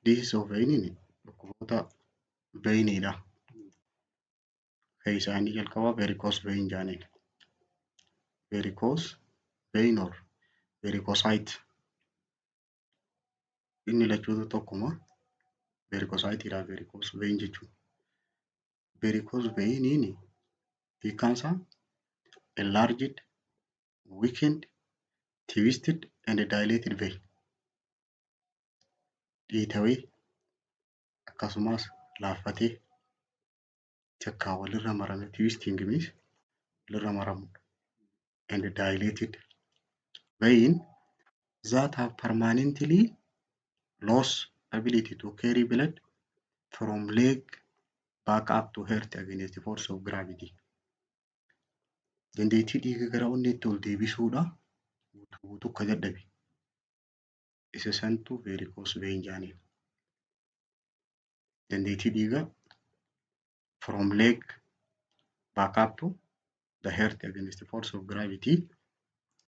Disease of vein dhukkuboota veiniidha. Kan isaanii jalqabaa varicose vein jedhaniin. Varicose vein or varicosite. Inni lachuutu tokkuma. Varicositeidha varicose vein jechuun. Varicose veiniin hiikkaan isaa enlarged, weakened, twisted and dilated vein. Dhiitawee akkasumas laaffatee takkaan walirra marame twisting means walirra maramudha. And dilated vein that have permanently lost ability to carry blood from leg back up to heart against the force of gravity. Dandeettii dhiiga gara onneetti ol deebisuudha guutuu akka dadhabe. Isa santu varicose vein jedhaniin. Dandeettii dhiiga from leg back up to the heart against the force of gravity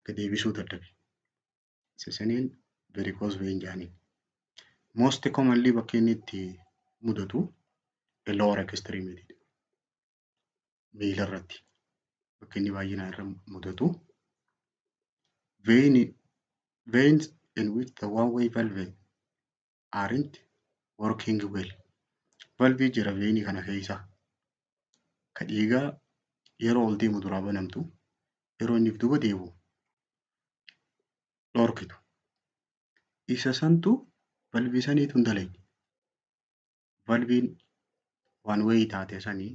gad deebisuu dadhabe. Isa saniin varicose vein jedhaniin. Most commonly bakka inni itti mudatu lower extremity. Miila irratti bakka inni baay'inaan irra mudatu. Veins in which the one-way valve aren't working well. Valvii jira veinii kana keessa. Ka dhiigaa yeroo ol deemu duraa banamtu yeroo inni duuba deemu dhorkitu. Isa santu valvii saniitu hin dalagne. Valviin one-way taate sanii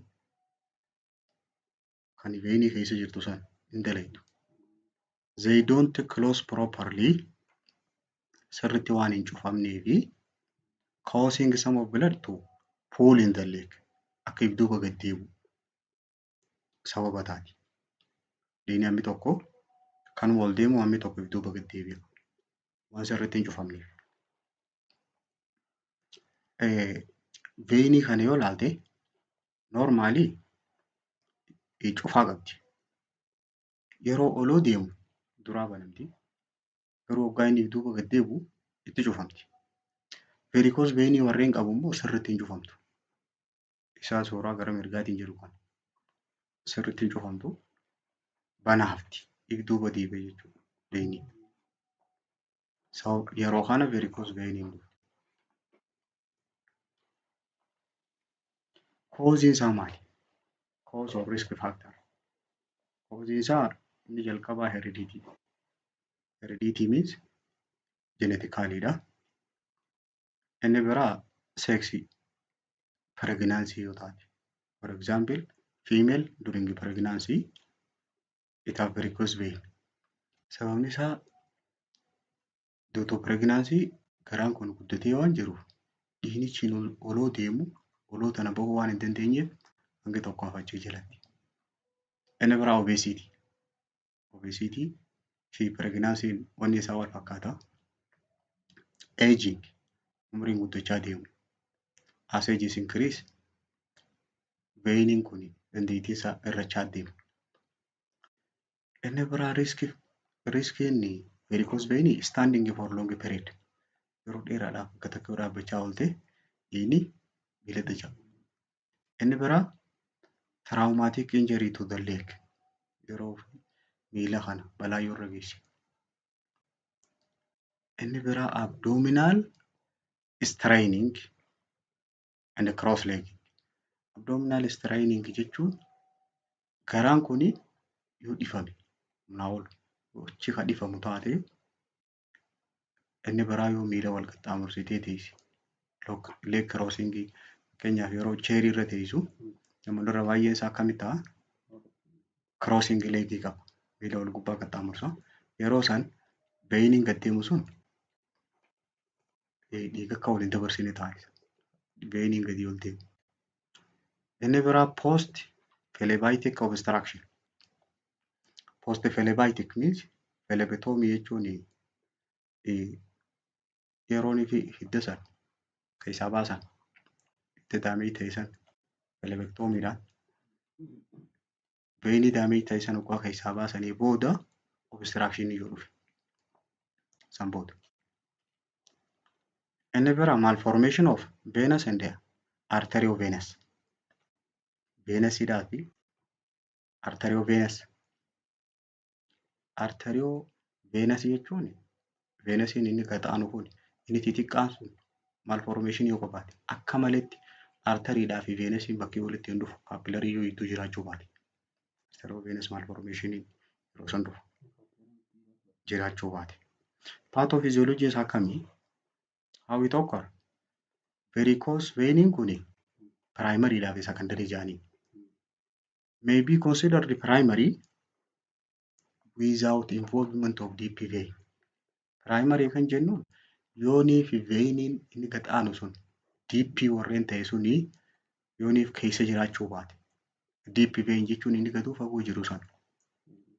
kan veinii keessa jirtu san hin dalagdu. They don't close properly. Sirriitti waan hin cufamnee fi causing some of blood to pool in the leg. Akka ibduuba gad deemu sababa taati. Dhiigni hammi tokko kan ol deemu hammi tokko ibduuba gad deebi'a. Waan sirriitti hin cufamneef. Veinii kana yoo ilaalte normally cufaa qabdi. Yeroo oloo deemu duraa banamti. Garuu waggaa inni ibduuba gad deebi'u itti cufamti. Varicose veinii warreen qabu immoo sirriitti hin cufamtu. Isaa suuraa gara mirgaatiin jiru kan sirriitti hin cufamtu. Banaa hafti. Ibduuba deebi'e jechuudha veinii. Yeroo kana varicose veiniin dhufu. Causein isaa maali? Cause of risk factor. Causein isaa inni jalqabaa heredity. Heredity means geneticalidha. Inni biraa sexy. Pregnancy yoo taate. For example, female during pregnancy it have varicose vein. Sababni isaa due to pregnancy garaan kun guddatee waan jiruuf dhiignichi oloo deemu oloo tana bahuu waan hin dandeenyeef hanga tokko hafachuu jalatti. Inni biraa obesity. Obesity fi pregnancy wanni isaa wal fakkaata. Aging umriin guddachaa deemu. As ages increase veiniin kun dandeettii isaa irrachaa deema. Inni biraa riskiin varicose veinii standing for long period. Yeroo dheeraadhaaf akka takka dhaabbachaa oolte dhiigni miila dacha. Inni biraa traumatic injury to the leg. Yeroo miila kana balaa yoo irra geesse. Inni biraa abdominal straining and cross legging. Abdominal straining jechuun garaan kun yoo dhifame humnaa ol achi kan dhifamu taate inni biraa yoo miila wal qaxxaamursitee teesse leg crossing fakkeenyaaf yeroo cheerii irra teessu namoonni irra baay'een isaa akkamitti ta'a? Crossing legii qaba. Miila wal gubbaa qaxxaamursa. Yeroo san veiniin gad deemu sun dhiiga akka waliin dabarsine taasisa. Veiniin gadi ol deemu. Inni biraa post phlebitic obstruction. Post phlebitic means phlebotomy jechuun yeroon fi hidda san keessaa baasan itti daamee ta'e san phlebotomyidhaan veinii daamee ta'e san ugaa keessaa baasanii booda obstruction yoo dhufe san booda. Inni bira malformation of venous and arteriovenous. Venusidhaa fi arteriovenous. Arteriovenous jechuun venusiin inni gaxaanu kun inni xixiqqaan sun malformation yoo qabaate akka maletti arteriidhaa fi venusiin bakkee walitti hin dhufu kaapilarii yoo iddoo jiraachuu baate arteriovenous malformation yeroo san dhufu jiraachuu baate. Pathophysiology isaa akkamii? How it occur? Varicose vein kun primary dhaa fi secondary jedhanii. May be considered primary without involvement of deep vein. Primary kan jennuun yoonii fi veiniin inni gaxaanu sun deep warreen ta'e suni yooniif keessa jiraachuu baate. Deep vein jechuun inni gadi fagoo jiru san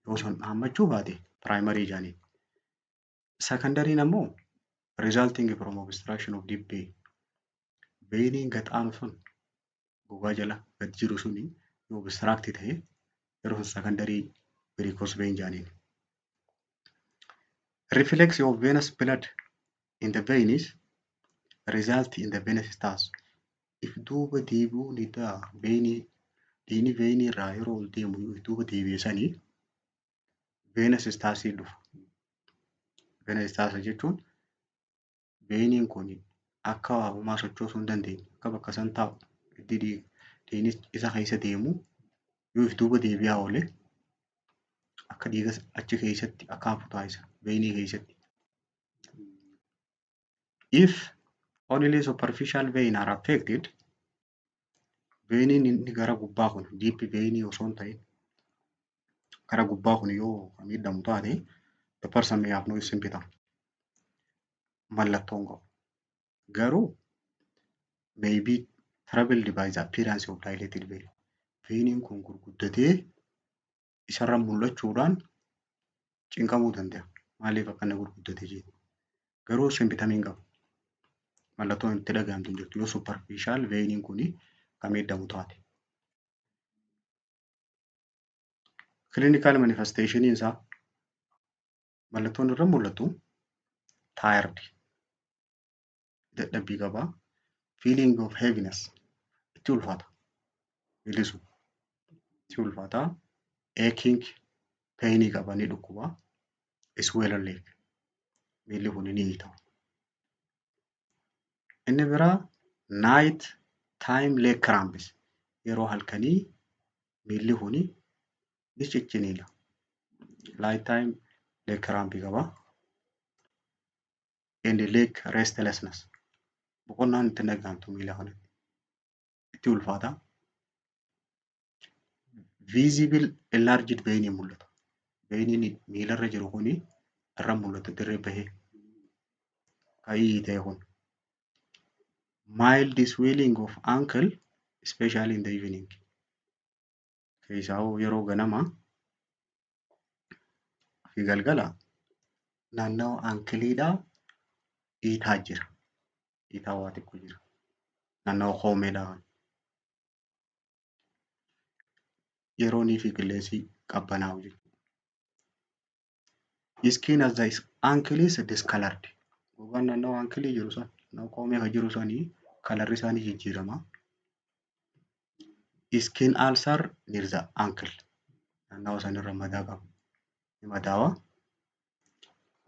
yoo san dhaammachuu baate primary jedhanii. Secondary ammoo resulting from obstruction of deep vein. Veiniin gaxaanu sun gogaa jala gad jiru suni yoo obstruct ta'e yeroo secondary varicose vein jedhaniin. Reflex of venous blood in the veins result in the venous stase. If duuba deebi'uu ni ta'a dhiigni veinii irraa yeroo ol deemu if duuba deebi'anii venous stase dhufu. Venous stase jechuun veiniin kun akka uumaa sochoosuu hin dandeenye akka bakka san taa'u dhiigni isa keessa deemu yoo if duuba deebi'aa oole akka dhiiga achi keessatti akka hafu taasisa veinii keessatti. If only superficial vein are affected, veiniin inni gara gubbaa kun deep veinii osoo hin ta'in gara gubbaa kun yoo miidhamu taate the person may have no symptom. Mallattoo hin qabu. Garuu may be troubled by the appearance of dilated vein. Veiniin kun gurguddatee isarra mul'achuudhaan cinqamuu danda'a. Maaliif akkana gurguddatee jiru? Garuu symptom hin qabu. Mallattoon itti dhagahamtu hin jirtu yoo superficial veiniin kun kan miidhamu taate. Clinical manifestation isaa mallattoon irra mul'atu tired, dadhabbii qabaa, feeling of heaviness, itti ulfaata, bilisu, itti ulfaata, aching, painii qaba ni dhukkuba, swollen leg, miilli kun ni hiitama. Inni biraa night time leg cramps, yeroo halkanii miilli kun ni cicciniina. Night time leg cramp qaba. And leg restlessness. Boqonnaan itti dhagahamtu miila kanatti. Itti ulfaata. Visible enlarged vein mul'ata. Veiniin miilarra jiru kuni irra mul'ata dirree bahee. Ka'ii ta'e kun. Mild swelling of ankle, especially in the evening. Keessaa yeroo ganama fi galgala naannoo ankiliidhaa hiitaa jira. Hiitaa waa xiqqoo jira. Naannoo koomeedhaa. Yeroonii fi qilleensi qabbanaa'u jechuudha. Skin as the ankle is discolored. Gogaan naannoo ankilii jiru san naannoo koomee kan jiru sanii kalarri isaanii jijjiirama. Skin ulcer near the ankle. Naannoo sanirra madaa qabu. Ni madaawa.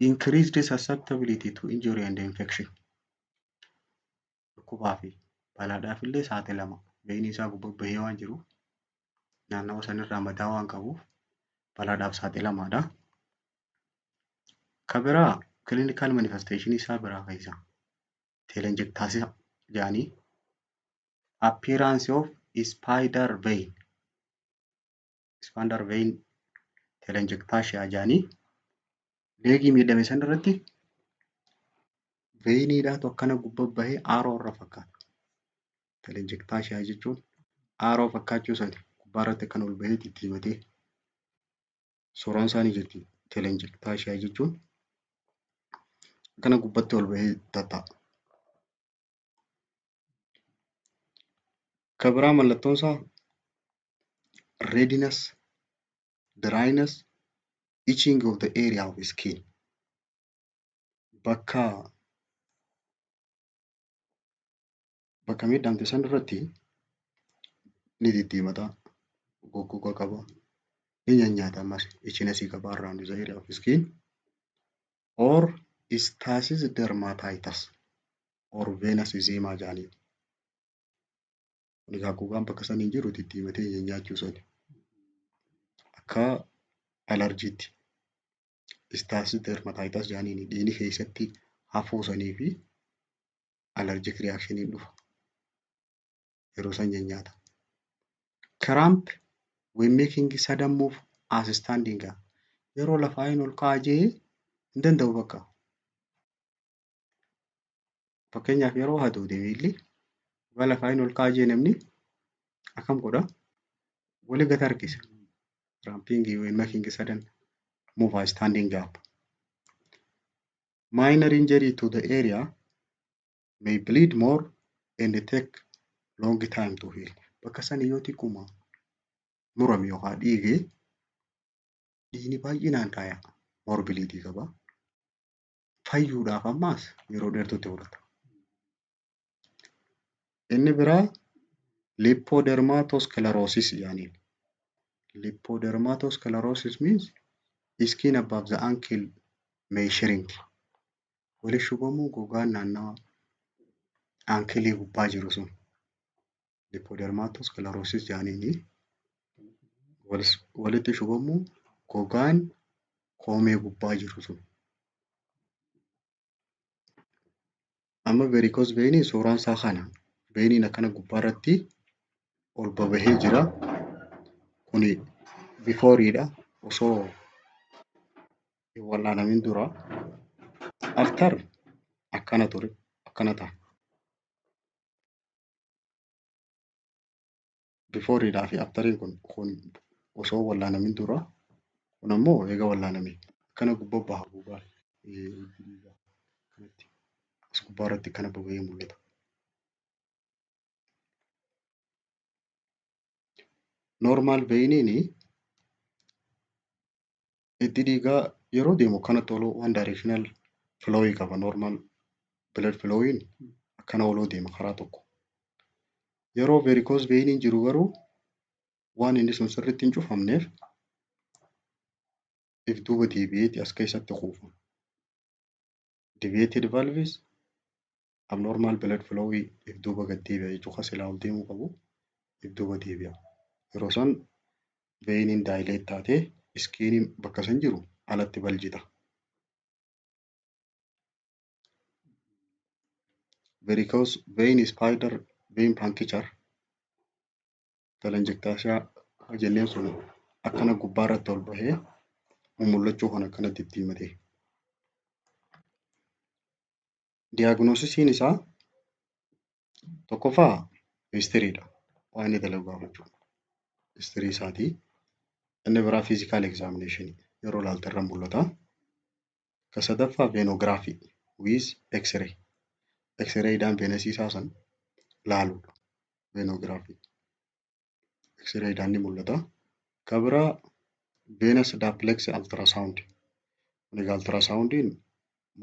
Increased susceptibility to injury and infection. Dhukkubaa fi balaadhaaf illee saaxilama. Veinii isaa gubbaa waan jiru naannoo sanirraa madaa waan qabuuf balaadhaaf saaxilamaadha. Kan biraa clinical manifestation isaa biraa keessa telangiectasia jedhanii appearance of spider vein. Spider vein telangiectasia jedhanii leegii miidhame san irratti veiniidhaatu akkana gubbaa bahee aaroo irra fakkaata. Telangiectasia jechuun aaroo fakkaachuu sani gubbaa irratti akkana ol bahee xixxiimatee suuraan isaanii jirti. Telangiectasia jechuun akkana gubbaatti ol bahee tatta'a. Kan biraa mallattoon isaa redness, dryness, itching of the area of skin. Bakka bakka miidhamte san irratti ni diddiimata, goggoga qaba, ni nyaanyaata ammas itchiness qaba around the area of skin or istasis dermatitis or venous eczema jedhanii. Egaa gogaan bakka san hin jiru diddiimatee nyaachuu sani. Akka alarjiitti istasis dermatitis jedhaniin dhiigni keessatti hafuu sanii fi allergic reaction dhufa. Yeroo san nyaata. Cramp when making sudden move as standing up. Yeroo lafaa hin ol ka'aa jee hin danda'u bakka. Fakkeenyaaf yeroo haduude miilli waan lafaa hin ol ka'aa jee namni akkam godha? Walii gad harkisa. Cramping when making sudden move as standing up. Minor injury to the area may bleed more and take long time to heal. Bakka san yoo xiqquma murame yookaan dhiige dhiigni baay'inaan taaya. Morbility qaba. Fayyuudhaaf ammaas yeroo dheertuutti fudhata. Inni biraa lipodermatosclerosis jedhaniin. Lipodermatosclerosis means skin above the ankle may shrink. Walitti shubamuu gogaan naannawa ankilii gubbaa jiru sun lipodermatosclerosis jedhaniini. Walitti shubamuu gogaan koomee gubbaa jiru sun. Amma varicose vein suuraan isaa kana. Veiniin akkana gubbaa irratti ol babahee jira. Kuni beforeedha. Osoo hin wallaanamin dura. After akkana ture. Akkana ta'a. Beforeedhaa fi aftariin kun osoo wallaanamin dura. Kun ammoo eega wallaaname. Akkana gubbaa baha gogaan. As gubbaa irratti akkana babahee mul'ata. Normal veiniin itti dhiigaa yeroo deemu akkanatti oluu one directional flow qaba. Normal blood flowing akkana oluu deema karaa tokko. Yeroo varicose veiniin jiru garuu waan inni sun sirriitti hin cufamneef if duuba deebi'eeti as keessatti kuufama. Deviated valves abnormal blood flow if duuba gad deebi'a jechuudha. Silaa ol deemuu qabu if duuba deebi'a. Yeroo san veiniin dilate taatee iskiiniin bakka san jiru alatti baljita. Varicose vein spider vein puncture telangiectasia jenneen sun akkana gubbaa irratti ol bahee mul'achuu kan akkana diddiimate. Diagnosisiin isaa tokkoffaa histiriidha. Waan inni dalagu gaafachuudha. Histirii isaatii. Inni biraa physical examination yeroo ilaaltu irra mul'ata. Ka sadaffaa venography with x-ray. X-rayidhaan veenasii isaa san laaluudha. Venography. X-rayidhaan ni mul'ata. Ka biraa venous duplex ultrasound. Egaa ultrasoundiin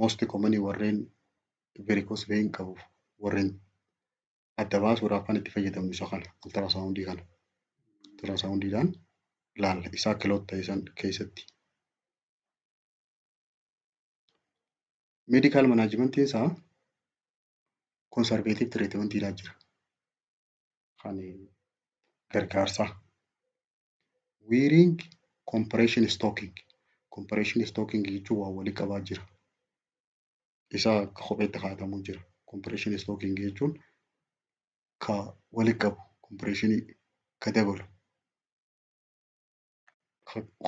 most common warreen varicose vein qabuuf warreen adda baasuudhaaf kan itti fayyadamnu isa kana ultrasoundii kana. Ultrasoundiidhaan laalla isaa kiloot ta'e san keessatti. Medical managementiin isaa conservative treatmentiidhaan jira. Kan gargaarsaa. Wearing compression stocking. Compression stocking jechuun waan walii qabaa jira. Isa kopheetti kaa'atamuu jira. Compression stocking jechuun ka walii qabu compressionii ka dabalu.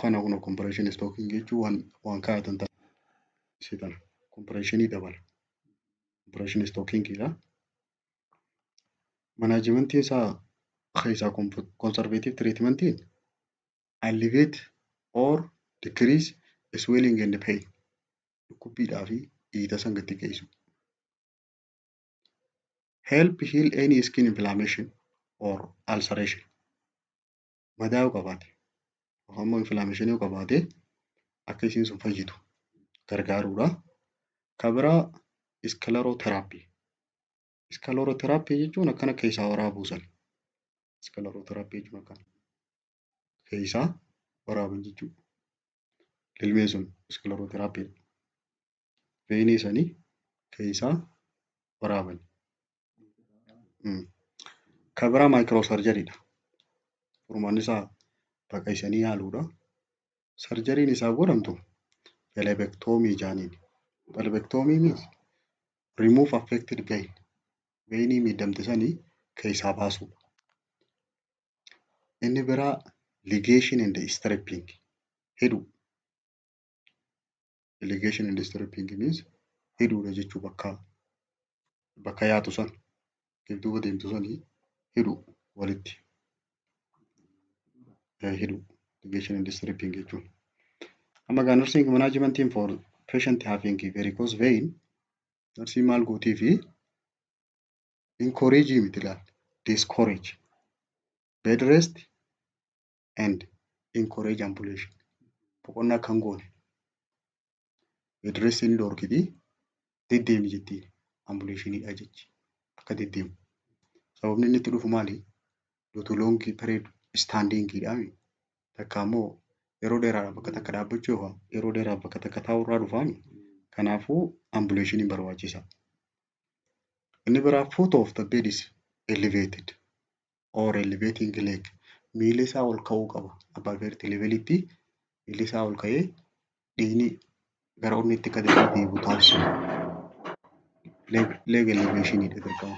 Kana kun compression stocking jechuun waan kaa'atan ta'a. Compressionii dabala. Compression stockingidha. Managementiin isaa keessaa conservative treatmentiin alleviate or decrease swelling and pain. Dhukkubbiidhaa fi dhiita san gadi geessu. Help heal any skin inflammation or ulceration. Madaa yoo qabaate yookaan inflammation yoo qabaate akka isiin sun fayyitu gargaaruudha. Ka biraa sclerotherapy. Iskaleroteraappii jechuun akkana keessaa waraabuu sana. Iskaleroteraappii jechuun akkana keessaa waraaban jechuudha. Ilmeen sun iskaleroteraappii veenii sanii keessaa waraaban. Kabira maayikiroosaarjariidha. Furmaanni isaa baqaqsanii yaaluudha. Sarjariin isaa godhamtu pelebektoomii jaaniin. Pelebektoomii means remove affected vein. Veenii miidhamte sanii keessaa baasuudha. Inni biraa ligation and stripping hidhuu. Ligation and stripping means hidhuudha jechuu bakka yaatu san gidduuba deemtu sanii hidhuu walitti. Hidhuu ligation and stripping jechuun. Amma nursing management for patient having varicose vein nursing maal gootii fi encourage miti laal discourage bed rest and encourage ambulation. Boqonnaa kan goone bed rest ni dhorkiti deddeemi jettiin ambulationidha jechi akka deddeemu. Sababni inni itti dhufu maali? Due to long period standingidha. Takka ammoo yeroo dheeraadhaaf bakka takka dhaabbachuu yookaan yeroo dheeraaf bakka takka taa'uu irraa dhufaami. Kanaafuu ambulation barbaachisa. Inni biraa foot of the bed is elevated or elevating leg. Miilli isaa ol ka'uu qaba. Above verti levelitti miilli isaa ol ka'ee dhiigni gara onneetti akka deebi'u taasisu. Leg elevationidha dirqama.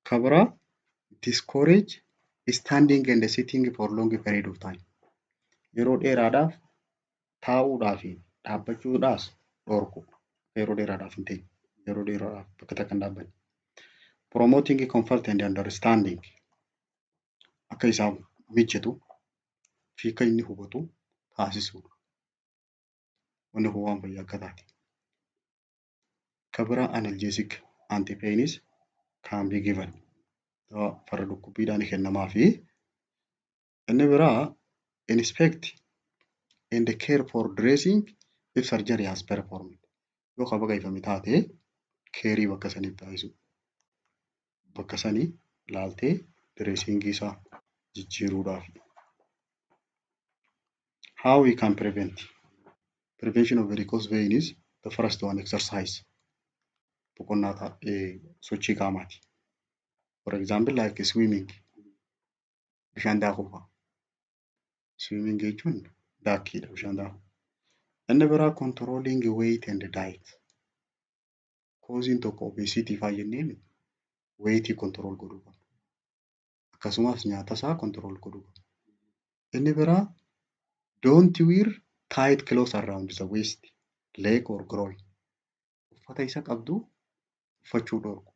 Kabira discourage standing and sitting for long period of time. Yeroo dheeraadhaaf taa'uudhaa fi dhaabbachuudhaas dhorku. Yeroo dheeraadhaaf hin ta'in. Yeroo dheeraadhaaf bakka takka hin dhaabbanne. Promoting comfort and understanding. Akka isaan mijatu fi akka inni hubatu taasisuudha. Wanni kun waan fayyaa akka taate. Kabira analgesic antipains can be given. Farra dhukkubbiidhaan kennamaa fi inni biraa inspect and care for dressing if surgery has performed. Yoo qaba qaifame taate keerii bakka saniif taasisu. Bakka sanii laaltee dressing isaa jijjiiruudhaaf. How we can prevent? Prevention of varicose vein is the first one exercise. Boqonnaa sochii qaamaati. For example like swimming. Bishaan daakuu. Swimming jechuun daakkiidha bishaan daakuu. Inni biraa controlling weight and diet. Causein tokko obesity faa jenneen weightii control godhuu qaba. Akkasumas nyaata isaa control godhuu qaba. Inni biraa don't wear tight clothes around the waist, leg or groin. Uffata isa qabdu uffachuu dhorku.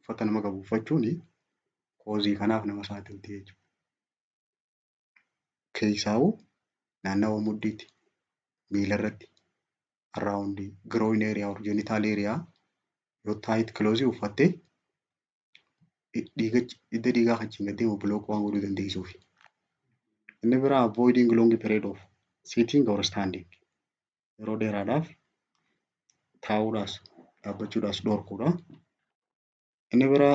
Uffata nama qabu uffachuuni koozii kanaaf nama saaxilti jechuudha. Keessaa'uu naannawa muddiitti miila irratti around groin area or genital area yoo tight clothes uffatte hidda dhiigaa kan hin deemu block waan godhuu dandeessuuf. Inni biraa avoiding long period of sitting or standing. Yeroo dheeraadhaaf taa'uudhaas dhaabbachuudhaas dhorkuudha. Inni biraa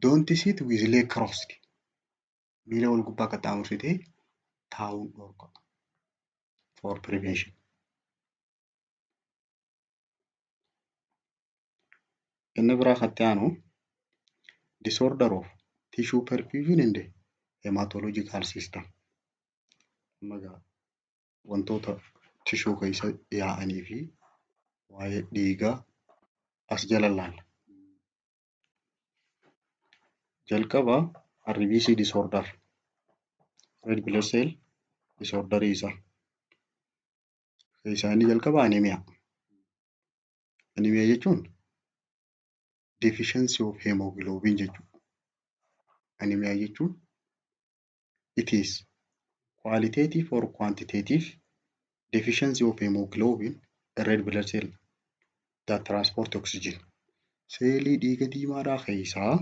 don't sit with leg crossed. Miila wal gubbaa qaxxaamursitee taa'uun dhorka. For prevention. Inni biraa kan aanu disorder of tissue perfusion and hematological system. Magaa wantoota tissue keessa yaa'anii fi waa'ee dhiigaa as jala laalla. Jalqaba RBC disorder. Red blood cell disorder isa. Isaanii jalqaba anemia. Anemia jechuun deficiency of hemoglobin jechuudha. Anemia jechuun it is qualitative or quantitative deficiency of hemoglobin, red blood cell that transport oxygen. Seelii dhiiga diimaadhaa keessaa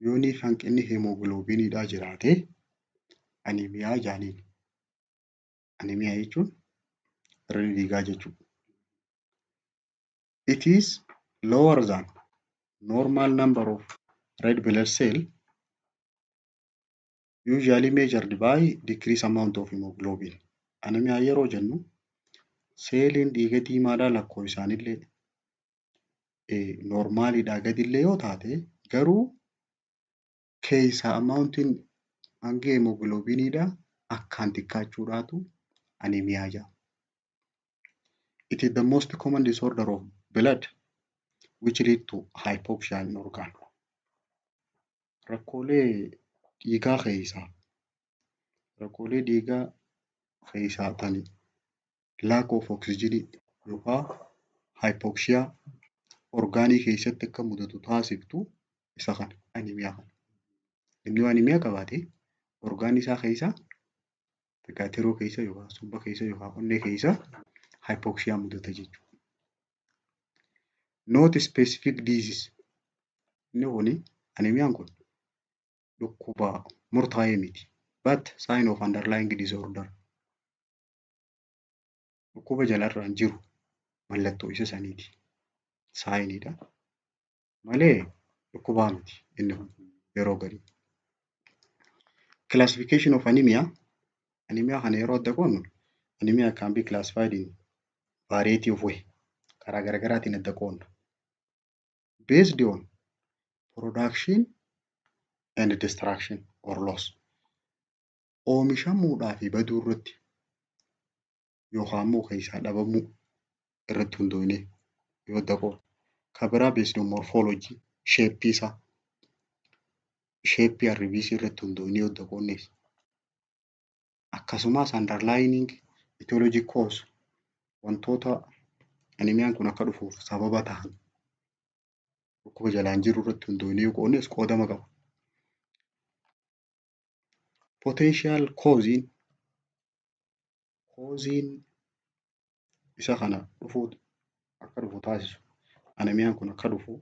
yoonni hanqinni hemoglobinidhaa jiraate anemiyaa jaaniin. Anemiyaa jechuun irra dhiigaa jechuudha. it is lower than normal number of red blood cell usually measured by decreased amount of hemoglobin. Anemia yeroo jennu seeliin dhiiga diimaadhaa lakkoofsaanillee noormaaliidhaa gadillee yoo taate garuu keessaa amaawuntiin hangi hemoglobiniidhaa akkaan xiqqaachuudhaatu anemia jedhama. It is the most common disorder of blood which lead to hypoxia in organ. Rakkoolee dhiigaa keessaa ta'anii lack of oxygen yookaan hypoxia orgaanii keessatti akka mudatu taasiftu isa kana anemia kana. Inni yoo anemia qabaate orgaan isaa keessa tiroo keessa yookaan somba keessa yookaan onnee keessa hypoxia mudata jechuudha. Not specific disease. Inni kuni anemiyaan kun dhukkuba murtaa'ee miti. But sign of underlying disorder. Dhukkuba jalarraan jiru mallattoo isa saniiti. Saayiniidha. Malee dhukkubaa miti inni kun yeroo gadi. Classification of anemia. Anemia kana yeroo adda qoonnu anemia can be classified in variety of way. Karaa garaagaraatiin adda qoonnu. Based on production and destruction or loss. Oomishamuudhaa fi baduu irratti yookaan immoo keessaa dhabamuu irratti hundoonee yoo adda qoonnu. Kan biraa based on morphology, shape isaa, shape RBC irratti hundoonee yoo adda qoonnes. Akkasumas underlying etiology cause wantoota anemiyaan kun akka dhufuuf sababa ta'an dhukkuba jalaan jiru irratti hundoonee yoo qoonnes qoodama qaba. Potential causing isa kana akka dhufu taasisu anemiyaan kun akka dhufu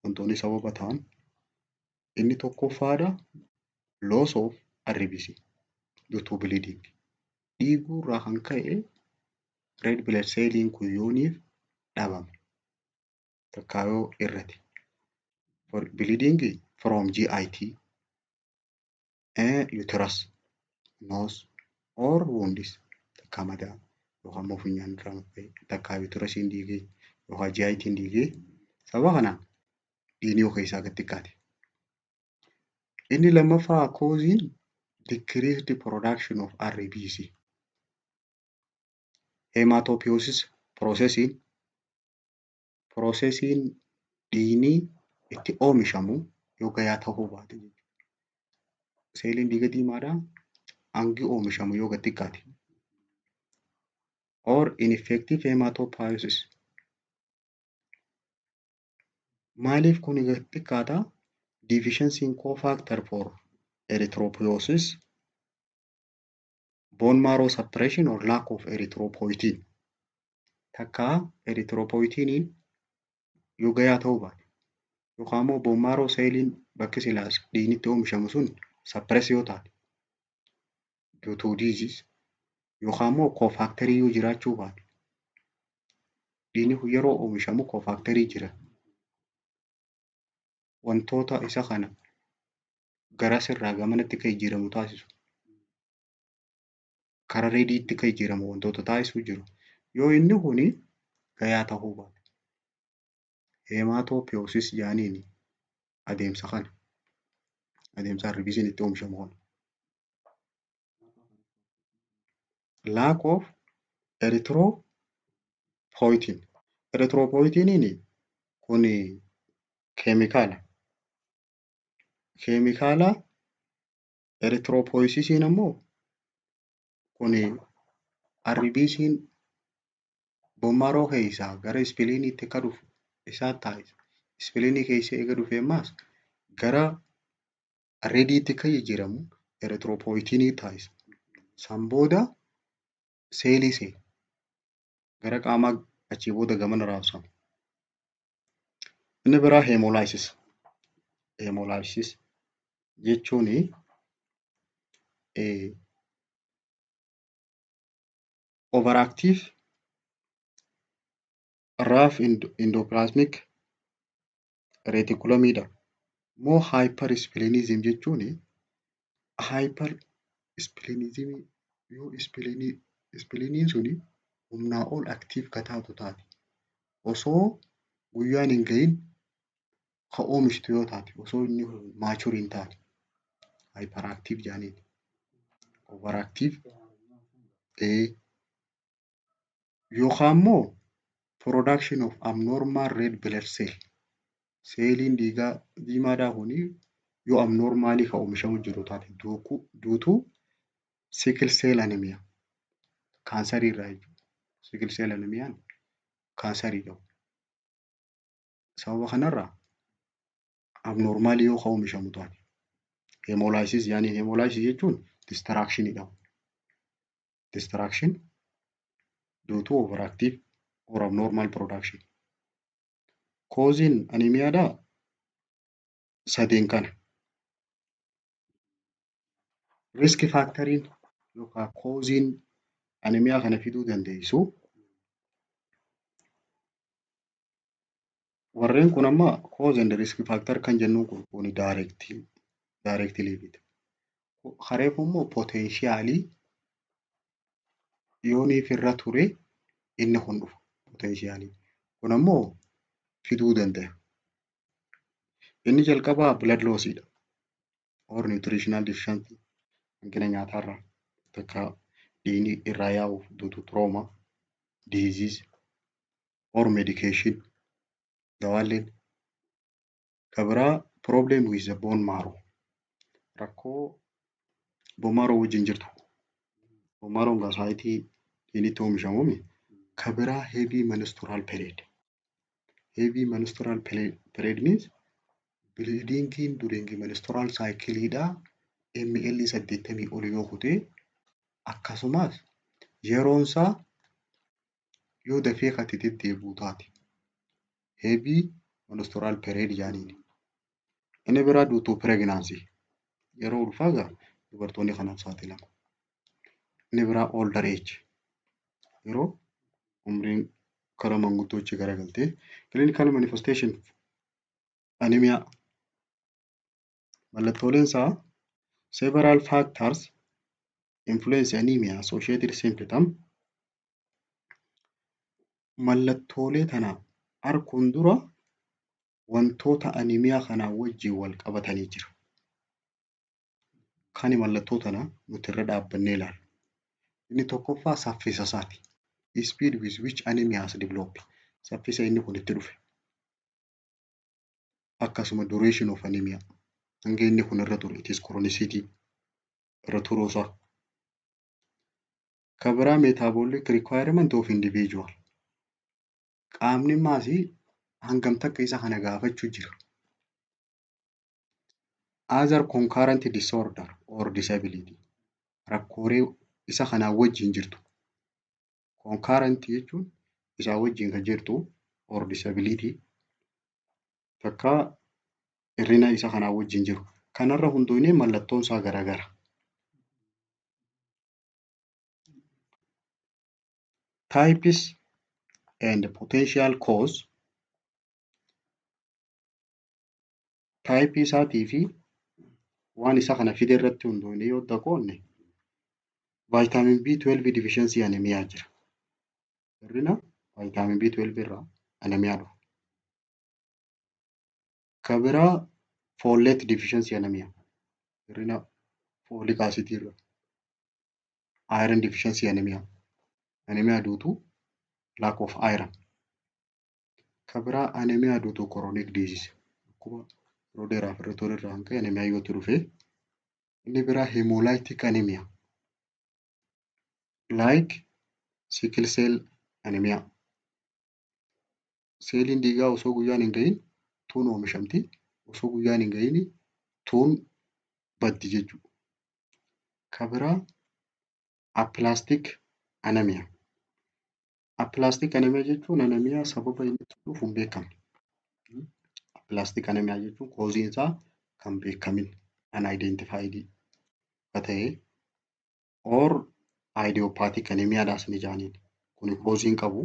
wantoonni sababa ta'an inni tokkoffaadha loss of RBC due to bleeding. Dhiiguu irraa kan ka'e red blood celliin kun yooniif dhabame takkaa yoo irrate. Bleeding from GIT, uterus, nose or wounds takkaa madaa yookaan immoo funyaan irraa takkaa uterusiin dhiigee yookaan GIT'n dhiigee sababa kanaan dhiigni yoo keessaa gad xiqqaate. Inni lammaffaa causing decreased production of RBC. Hematopoiesis processing dhiigni itti oomishamu yoo gayaa ta'uu baate jechuudha. Seeliin dhiiga diimaadhaa hangi oomishamu yoo gad xiqqaate. Or ineffective hematopoiesis. Maaliif kun gad xiqqaata? Deficiency in cofactor for erythropoiesis, bone marrow suppression or lack of erythropoietin. Takkaa erythropoietiniin yoo gayaa ta'uu baate yookaan immoo bone marrow seeliin bakki silaas dhiigni itti oomishamu sun suppress yoo taate due to disease yookaan immoo cofactorii yoo jiraachuu baate dhiigni kun yeroo oomishamu cofactorii jira. Wantoota isa kana garas irraa gamanatti kan jijjiiramu taasisu. Karaa reediitti kan jijjiiramu wantoota taasisuu jiru. Yoo inni kuni gayaa ta'uu baate hematopoiesis jaaniin adeemsa kana adeemsa RBC'n itti oomishamu kana. Lack of erythropoietin. Erythropoietiniin kun keemikaala. Erythropoiesisiin ammoo kun RBC'n bone marrow keessaa gara ispiliiniitti akka dhufu isaa taasisa. Ispiliinii keessa eega dhufee ammaas gara reediitti kan jijjiiramu erythropoietinii taasisa. San booda seelii gara qaamaa achii booda gamana raabsama. Inni biraa hemolysis. Hemolysis jechuun overactive warraaf endoplasmic reticulamidha. Moo hypersplenism jechuun hypersplenism yoo spleeniin suni humnaa ol aktiif ka taatu taate osoo guyyaan hin gahin ka oomishtu yoo taate osoo inni maachur hin taane hyperactive jedhaniin. Overactive yookaan immoo production of abnormal red blood cell. Seeliin dhiigaa diimaadhaa kuni yoo abnormaalii ka oomishamu jiru taate duutuu sickle cell anemia kaansarii irraa jechuudha. Sickle cell anemiyaan kaansarii qabu. Sababa kanarraa abnormaalii yoo ka oomishamu taate hemolysis yaani hemolysis jechuun distractionidha. Distraction due to overactive or abnormal production. Causein anemiyaadhaa sadeen kana. Risk factoriin yookaan causein anemiyaa kana fiduu dandeessu warreen kun amma cause and risk factor kan jennuun kun directly fida. Hareefu immoo potentiaalii yooniif irra ture inni kun dhufa potentiaalii. Kun ammoo fiduu danda'a. Inni jalqabaa blood loss'idha. Or nutritional deficiency hanqina nyaataarraa takka dhiigni irraa yaa'uuf due to trauma, disease or medication dawaalleen. Ka biraa problem with the bone marrow rakkoo bone marrow wajjin jirtu. Bone marrow saayitii dhiignitti oomishamuumi. Ka biraa heavy menstrual period. Heavy menstrual period means bleedingiin during menstrual cycleedhaa ml 80 ol yoo kute akkasumas yeroon isaa yoo dafee kan itti deddeebi'u taate heavy menstrual period jedhaniini. Inni biraa due to pregnancy yeroo ulfaa dubartoonni kanaaf saaxilamu. Inni biraa older age yeroo umriin kara manguddoochi garagaltee clinical manifestation anemiyaa mallattooleen isaa several factors influence anemia associated symptom. Mallattoolee tana arguun dura wantoota anemiyaa kanaa wajjin wal qabatanii jiru. Kan mallattoo tana nuti irra dhaabbannee ilaalla. Inni tokkoffaa saffisa isaati. Speed with which anemia has developed. Saffisa inni kun itti dhufe. Akkasuma duration of anemia. Hanga inni kun irra ture. It is chronicity irra turuusaa. Ka biraa metabolic requirement of individual. Qaamni maasii hangam takka isa kana gaafachuu jira. Other concurrent disorder or disability. Rakkoolee isa kanaa wajjin jirtu. Concurrent jechuun isaa wajjin kan jirtu or disability takka hirrina isa kanaa wajjin jiru. Kanarra hundoonee mallattoon isaa garaagara. Types and potential cause. Type isaatii fi waan isa kana fide irratti hundoonee yoo qoonne vitamin B12 deficiency anemiyaa jira. Hirrina vitamin B12 irraa anemiyaa dhufa. Ka biraa folate deficiency anemiyaa. Hirrina folic acid irraa. Iron deficiency anemiyaa. Anemiyaa duutuu lack of iron. Ka biraa anemiyaa duutuu chronic disease. Akkuma yeroo dheeraaf irra ture irraa kan ka'e anemiyaa yoo dhufe. Inni biraa hemolytic anemia. Like sickle cell anemia. Seeliin dhiigaa osoo guyyaan hin gahin tuun oomishamti. Osoo guyyaan hin gahin tuun baddi jechuudha. Ka biraa aplastic anemia. Aplastic anemia jechuun anemiyaa sababa inni itti dhufu hin beekamne. Aplastic anemia jechuun causein isaa kan beekamin unidentified ta'e or idiopathic anemiyaadhaas ni jedhaniin. Kun causein qabu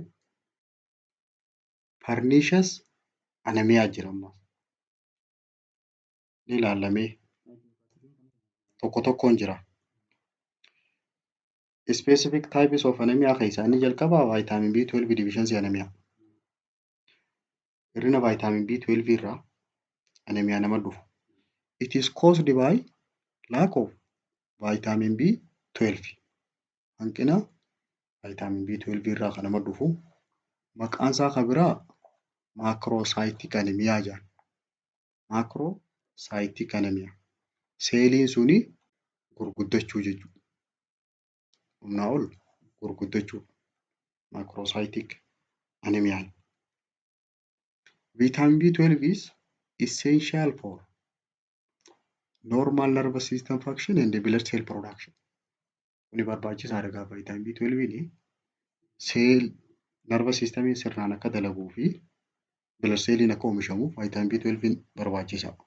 pernicious anemia jira ammas. Ni ilaallamee tokko tokkoon jira. Specific types of anemia keessaa inni jalqabaa vitamin B12 deficiency anemia. Hir'ina vitamin B12 irraa anemia nama dhufu. It is caused by lack of vitamin B12. Hanqina vitamin B12 irraa kan nama dhufu. Maqaan isaa kan biraa macrocytic anemia jedhama. Macrocytic anemia. Seeliin suni gurguddachuu jechuudha. Humnaa ol gurguddachuu. Macrocytic anemia. Vitamin B12 is essential for normal nervous system function and blood cell production. Kuni barbaachisaadha gaafa vitamin B12 cell nervous system sirnaan akka dalaguu fi blood cell akka oomishamuuf vitamin B12 barbaachisaadha.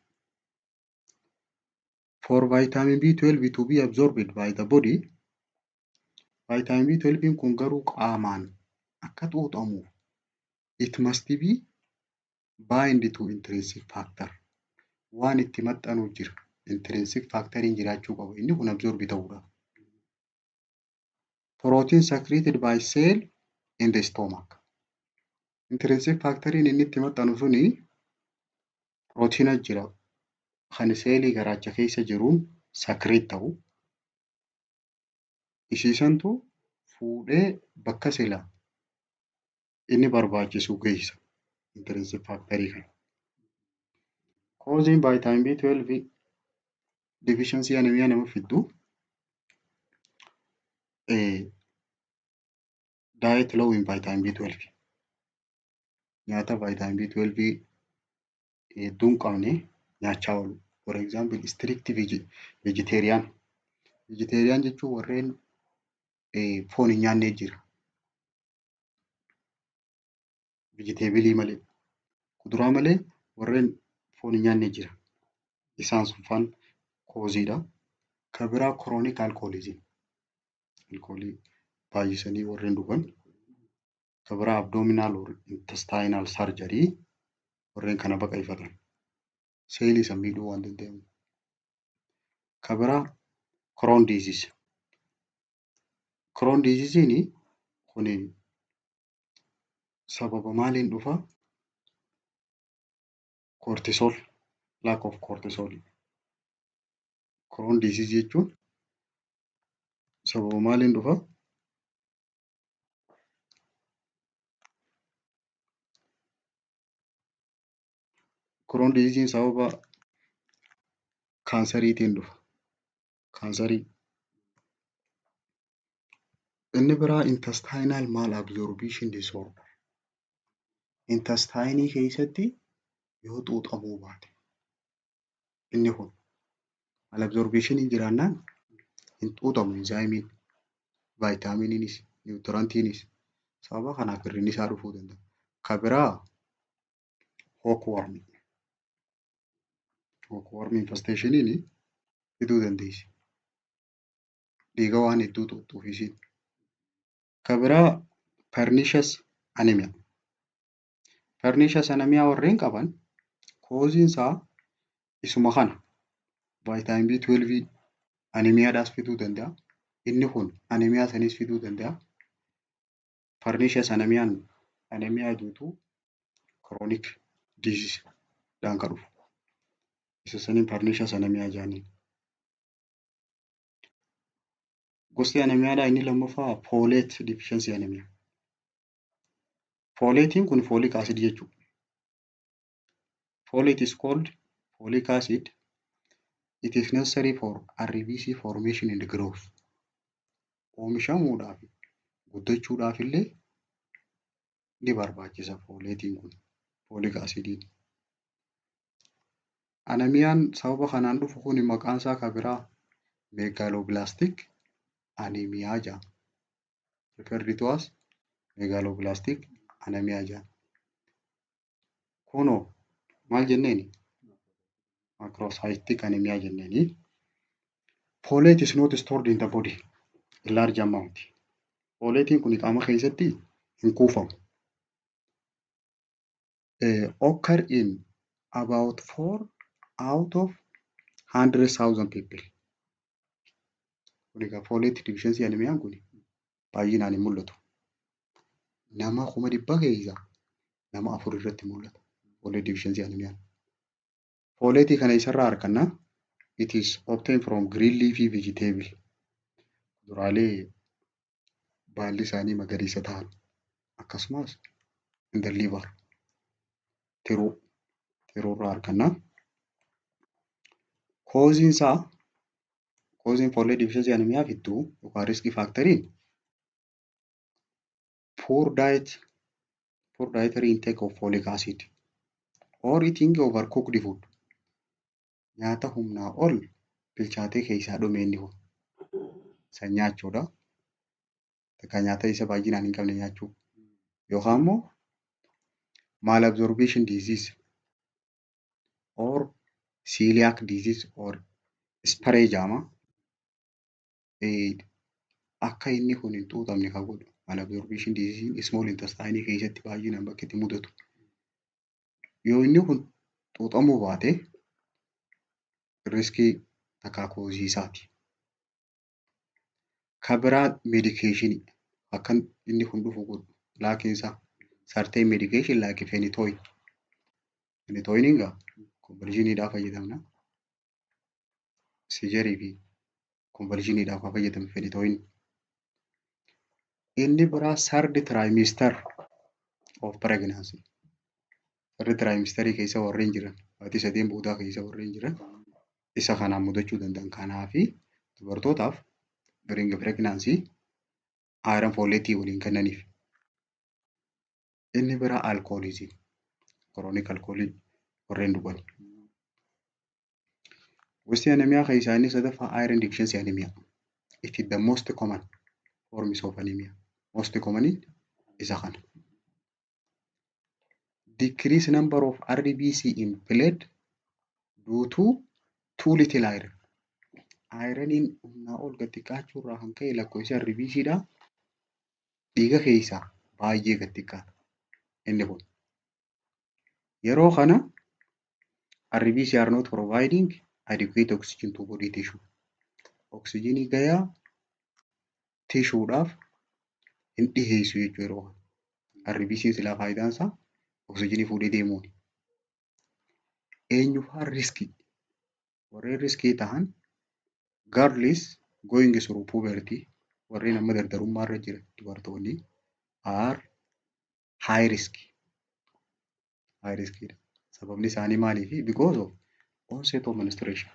For vitamin B12 to be absorbed by the body, vitamin B12 kun garuu qaamaan akka xuuxamuuf it must be bind to intrinsic factor. Waan itti maxxanuuf jira. Intrinsic factoriin jiraachuu qaba. Inni kun absorb ta'uudha. Protein secreted by cell in the stomach. Intrinsic factoriin inni itti maxxanu suni proteiina jira. Kan seelii garaacha keessa jiruun secrete ta'u. Isiisantu fuudhee bakka silaa inni barbaachisu geessa. Intrinsic factorii kana. Causing vitamin B12 deficiency anemia nama fiddu diet low in vitamin B12. Nyaata vitamin B12 hedduu hin qabne nyaachaa oolu. For example, strict vegetarian. Vegetarian jechuun warreen foon hin nyaanne jira. Vegetabilii malee. Kuduraa malee warreen foon hin nyaanne jira. Isaan sun faan causeedha. Kan biraa chronic alcoholism. Alkoolii baay'isanii warreen dhugan. Kan biraa abdominal or intestinal surgery warreen kana baqaqfatan. Seelii isa miidhuu waan danda'amu. Kan biraa Crohn disease. Crohn disease'n kun sababa maaliin dhufa? Cortisol, lack of cortisol. Crohn disease jechuun sababa maaliin dhufa? Crohn disease'n sababa kaansariitiin dhufa. Kaansarii. Inni biraa intestinal malabsorption disorder. Intestinii keessatti yoo xuuxamuu baate. Inni kun malabsorption jiraannaan hin xuuxamu enzymiin, vitaminiinis, nutrientiinis sababa kanaaf hir'inni isaa dhufuu danda'a. Kan biraa hookworm. Hookworm infestation'iin fiduu dandeessi. Dhiiga waan hedduu xuuxuuf isiin. Kan biraa pernicious anemia. Pernicious anemia warreen qaban cause'n isaa isuma kana. Vitamin B12 anemiyaadhaas fiduu danda'a. Inni kun anemiyaa sanis fiduu danda'a. Pernicious anemiyaan anemiyaa jedhutu chronic disease dhaan kan dhufu. Isa saniin pernicious anemiyaa jedhaniin. Gosti anemiyaadhaa inni lammaffaa folate deficiency anemia. Folate'n kun folic acid jechuudha. Folate is called folic acid. It is necessary for RBC formation and growth. Oomishamuudhaaf guddachuudhaaf illee ni barbaachisa folate'n kun. Folic acidiin. Anemiyaan sababa kanaan dhufu kun maqaan isaa kan biraa megaloblastic anemia jedhama. Referred to as megaloblastic anemia jedhama. Kunoo maal jenneeni? Macrocytic anemia jenneeni. Folate is not stored in the body in large amount. Folate'n kun qaama keessatti hin kuufamu. occur in about 4 out of 100,000 people. Kun egaa folate deficiency anemiyaan kun baay'inaan hin mul'atu. Nama 100,000 keessaa nama 4 irratti mul'ata folate deficiency anemiyaan. Folate kana eessarraa arganna? It is obtained from green leafy vegetable. Kuduraalee baalli isaanii magariisa ta'an akkasumas in the liver tiruurraa arganna. Koziin folate deficiency anemiyaa fiduu yookaan risk factoriin poor dietary intake of folic acid or eating overcooked food. Nyaata humnaa ol bilchaatee keessaa dhume inni kun san nyaachuudha. Takka nyaata isa baay'inaan hin qabne nyaachuu yookaan immoo malabsorption disease or celiac disease or spray jaama. Akka inni kun hin xuuxamne kan godhu malabsorption disease small intestine keessatti baay'inaan bakka itti mudatu. Yoo inni kun xuuxamuu baate riskii takkaa koziisaati. Kabiraa medication akka inni kun dhufu godhu laakiinsa certain medication like phenytoin. Phenytoin egaa conversionidhaaf fayyadamna. Seizure fi conversionidhaaf kan fayyadamu phenytoin. Inni biraa third trimester of pregnancy. Third trimester keessa warreen jiran baatii 8 boodaa keessa warreen jiran isa kanaan mudachuu danda'an. Kanaafi dubartootaaf during pregnancy iron folate waliin kennaniif. Inni biraa alcoholism chronic alcohol warreen dhugan. Gosti anemiyaa keessaa inni sadaffaa iron deficiency anemia. It is the most common forms of anemia. Most common isa kana. Decrease number of RBC in blood due to too little iron. Ironiin humnaa ol gad xiqqaachuu irraa kan ka'e lakkoofsi RBCdha dhiiga keessaa baay'ee gad xiqqaata. Inni kun yeroo kana RBC are not providing adequate oxygen to body tissue. Oxygenii gahaa tishuudhaaf hin dhiheessu jechuudha yeroo kana. RBC silaa faayidaan isaa oxygenii fuudhee deemuuni. Eenyufaa riskii? Warreen riskii ta'an girls going through puberty warreen amma dardarummaa irra jiran dubartoonni are high risk. High riskidha. Sababni isaanii maaliifi? Because of onset of menstruation.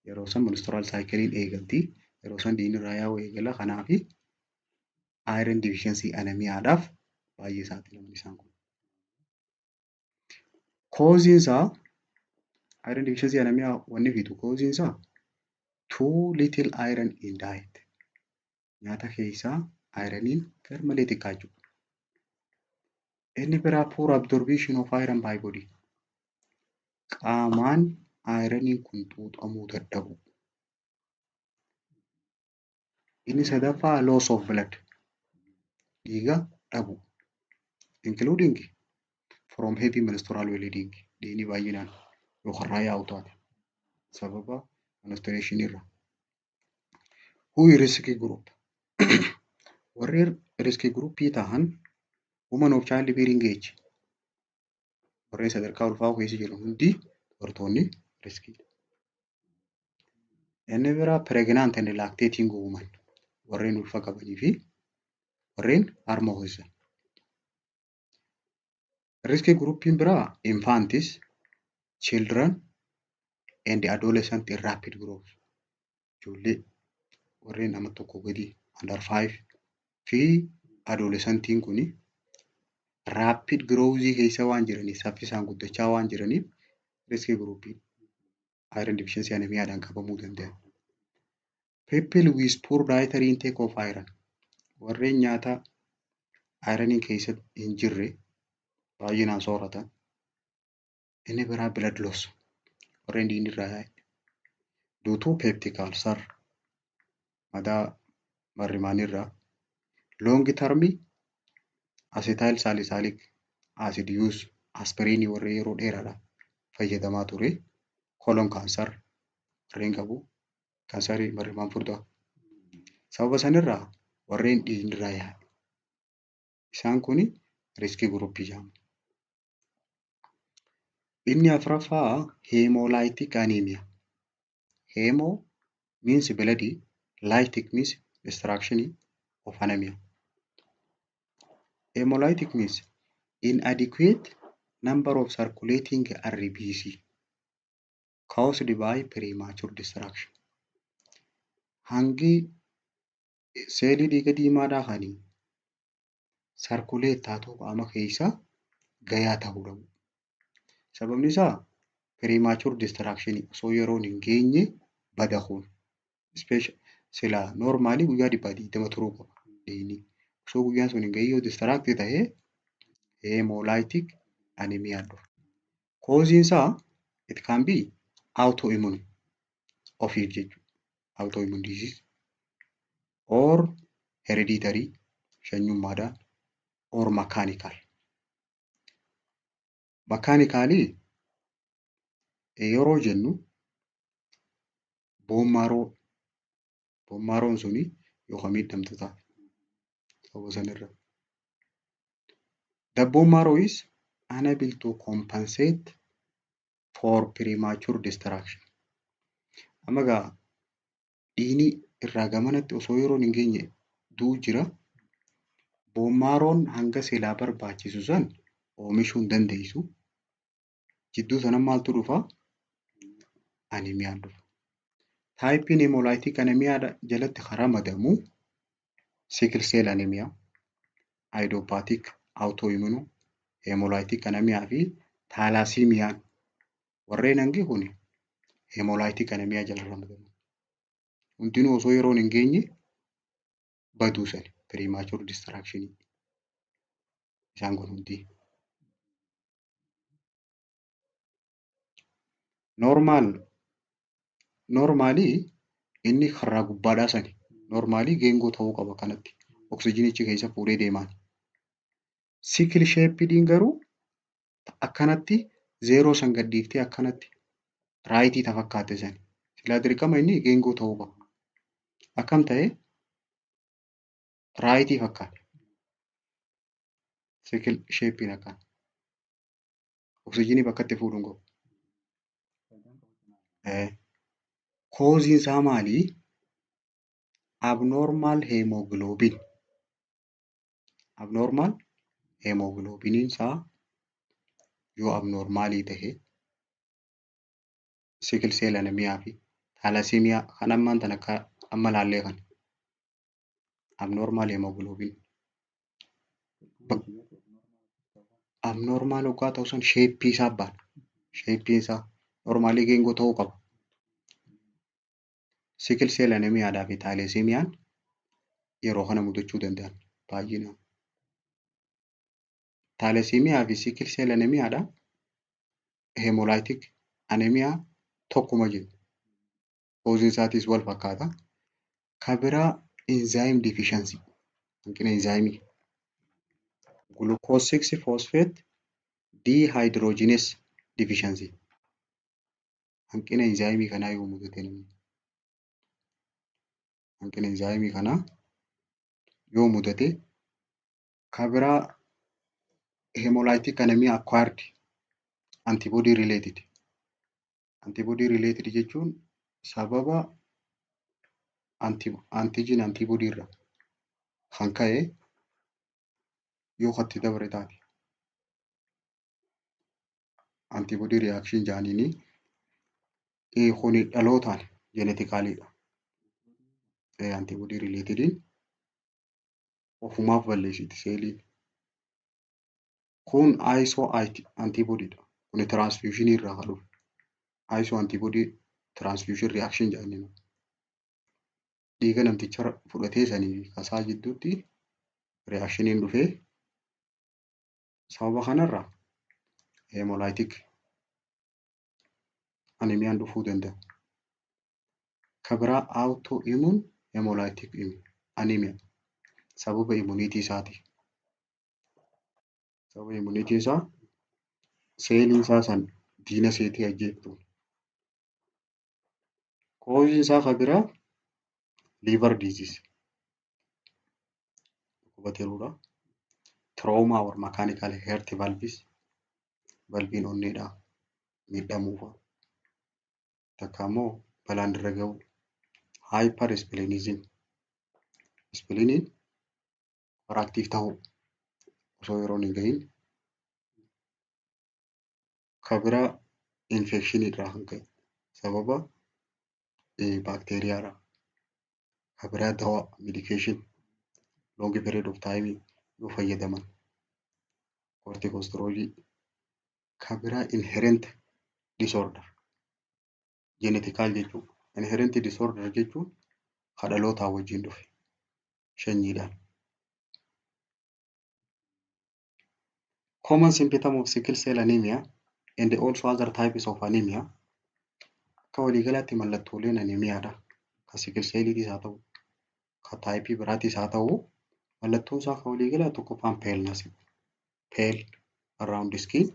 Yeroo san menstrual cyclein eegalti. Yeroo san dhiigni irraa yaa'uu eegala. Kanaafi iron deficiency anemiyaadhaaf baay'ee saaxilaman isaan kun. Koziinsaa iron deficiency anemia wanni fidu koziinsaa too little iron in diet. Nyaata keessaa ironiin garmalee xiqqaachuu. Inni biraa poor absorption of iron by body. Qaamaan ironiin kun xuuxamuu dadhabu. Inni sadaffaa loss of blood. Dhiiga dhabu. Including from heavy menstrual bleeding. Dhiigni baay'inaan yookaan yaa'u taate sababa menstruation irra. Who risk group? Warreen risk groupii ta'an women of child bearing age. Warreen sadarkaa ulfaa'uu keessa jiran hundi dubartoonni riskiidha. Inni biraa pregnant and lactating women warreen ulfa qabanii fi warreen harma ho'isan. Risk groupiin biraa infantis, children and adolescent in rapid growth. Ijoollee warreen nama tokko gadi under 5 fi adolescentiin kuni rapid growth keessa waan jiraniif saffisaan guddachaa waan jiraniif risk groupii iron deficiency anemiyaadhaan qabamuu danda'an. People with poor dietary intake of iron warreen nyaata ironiin keessa hin jirre baay'inaan sooratan. Inni biraa blood loss warreen dhiigni irraa yaa'e due to peptic ulcer madaa marrimaanirraa long term acetyl salicylic acid use aspiriinii warri yeroo dheeraadhaaf fayyadamaa ture. Kolon kaansar warreen qabu. Kaansarii marrimaan furdaa. Sababa sanarraa warreen dhiignirraa yaa'an. Isaan kun riskii guruppii jedhamu. Inni afuraffaa heemolaayitik aneemiyaa. Heemoo means blood, lytic means destruction of anemia. Hemolytic means inadequate number of circulating RBC caused by premature destruction. Hangi seelii dhiiga diimaadhaa kan sarkuleet taatoo qaama keessaa gayaa ta'uu dhabu. Sababni isaa premature destruction osoo yeroon hin geenye bada kun. Sila normaalii guyyaa 120 turuu qaba. Osoo guyyaan sun hin gahin yoo distract ta'ee hemolytic anemia dhufa. Causein isaa it can be autoimmune ofiif jechuudha. Autoimmune disease or hereditary shanyummaadhaan or mechanical. Mechanically yeroo jennu boommaroon suni yookaan miidhamtu ta'a. Sababa sanarra. The bone marrow is unable to compensate for premature destruction. Amma egaa dhiigni irraa gamanatti osoo yeroon hin geenye du'u jira. Boommaroon hanga silaa barbaachisu san oomishuu hin dandeessu. Jidduu sana maaltu dhufa? Anemiyaan dhufa. Taayipiin hemolytic anemia jalatti karaa madamu sickle cell anemia, idiopathic autoimmune hemolytic anemia fi thalassemiyaan warreen hangi kun hemolytic anemia jala ramadamu. Hundinuu osoo yeroon hin geenye baduu sani premature destruction isaan kun hundi. Normaalii inni karaa gubbaadhaa sani. Normaalii geengoo ta'uu qaba kanatti. Oksijinichi keessa fuudhee deemaan. Sickle shape'iin garuu akkanatti zeeroo san gadhiiftee akkanatti raayitii ta fakkaate sani. Silaa dirqama inni geengoo ta'uu qaba. Akkam ta'ee raayitii fakkaate. Sickle shape'iin akkana. Oksijinii bakkatti fuudhuun qabu. Causein isaa maali? Abnormal hemoglobin. Abnormal hemoglobiniin isaa yoo abnormaalii ta'e sickle cell anemia fi thalassemia kan ammaan tan akka amma laallee kan abnormal hemoglobin. Abnormal hoggaa ta'uu san sheeppii isaa baana. Sheeppiin isaa normaalii geengoo ta'uu qaba. Sickle cell anemiyaadhaa fi thalassemiyaan yeroo kana mudachuu danda'an baay'inaan. Thalassemia fi sickle cell anemiyaadha hemolytic anemia tokkuma jiru. Causein isaatis wal fakkaata. Kan biraa enzyme deficiency hanqina enzyme glucose 6 phosphate dehydrogenase deficiency hanqina enzyme kanaa yoo mudate namni. Hanqina enzyme kanaa yoo mudate kan biraa hemolytic anemia acquired antibody related. Antibody related jechuun sababa antigen antibody irraa kan ka'e yoo itti dabre taate. Antibody reaction jedhaniini kuni dhalootaan geneticaliidha. Antibody relatediin ofumaaf balleessiti seeliin. Kun iso antibodyidha. Kuni transfusion irraa kan dhufu. Iso antibody transfusion reaction jedhaniini. Dhiiga namticha fudhatee sanii kasaa jidduutti reactioniin dhufee sababa kanarraa hemolytic anemiyaan dhufuu danda'a. Kan biraa autoimmune hemolytic anemia sababa immuniitii isaati. Sababa immuniitii isaa seelii isaa san diina seetii ajjeeftu. Koozii isaa kan biraa liver disease hubateerudha. Trauma or mechanical heart valves valviin onneedhaa miidhamuufa. Takka immoo balaan irra ga'u hypersplenism. Spleeniin overactive ta'uu osoo yeroon hin ga'iin. Kan biraa infekshinii irraa kan ka'e sababa baakteeriyaadha. Kan biraa dawaa medication long period of time yoo fayyadaman corticosteroidii. Kan biraa inherent disorder genetical jechuudha. Inherent disorder jechuun kan dhalootaa wajjin dhufe sanyiidhaan. Common symptom of sickle cell anemia and also other types of anemia. Akka waliigalaatti mallattooleen anemiyaadha. Kan sickle celliitis haa ta'u, kan taayipii biraatis haa ta'u, mallattoon isaa kan waliigalaa tokkoffaan paleness, pale around the skin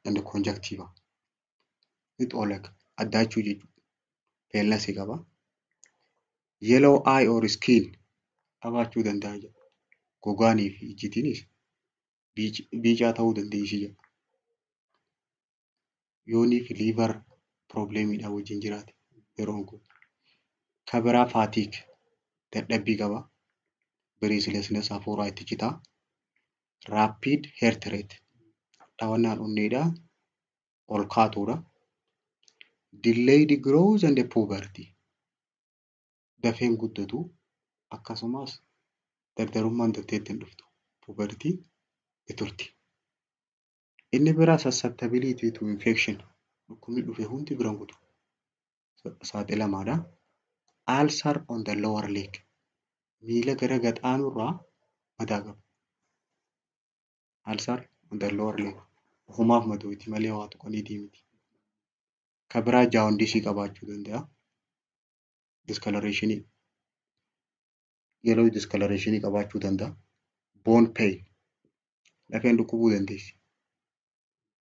and conjunctiva. Wixoolee addaachuu jechuudha. Paleness qaba. Yellow eye or skin qabaachuu danda'a jedha. Gogaanii fi ijjitiinis biicaa ta'uu dandeessi jedha. Yoonii fi liver probleemiidhaan wajjin jiraate yeroon kun. Kan biraa fatigue dadhabbii qaba. Breathlessness hafuuraa itti citaa. Rapid heart rate dhawannaan onneedhaa ol kaatuudha. Delayed growth and puberty dafeen guddatu akkasumas dardarummaan dandeettii hin dhuftu puberty turti. Inni biraa susceptibility to infection dhukkubni dhufe hundi biraan guutu saaxilamaadha. Ulcer on the lower leg miila gara gaxaanurraa madaa qaba. Ulcer on the lower leg ofumaaf madooti malee waa tuqanii miti. Kan biraa jaawundisii qabaachuu danda'a. Discoloration yellow discoloration qabaachuu danda'a. Bone pain lafeen dhukkubuu dandeessi.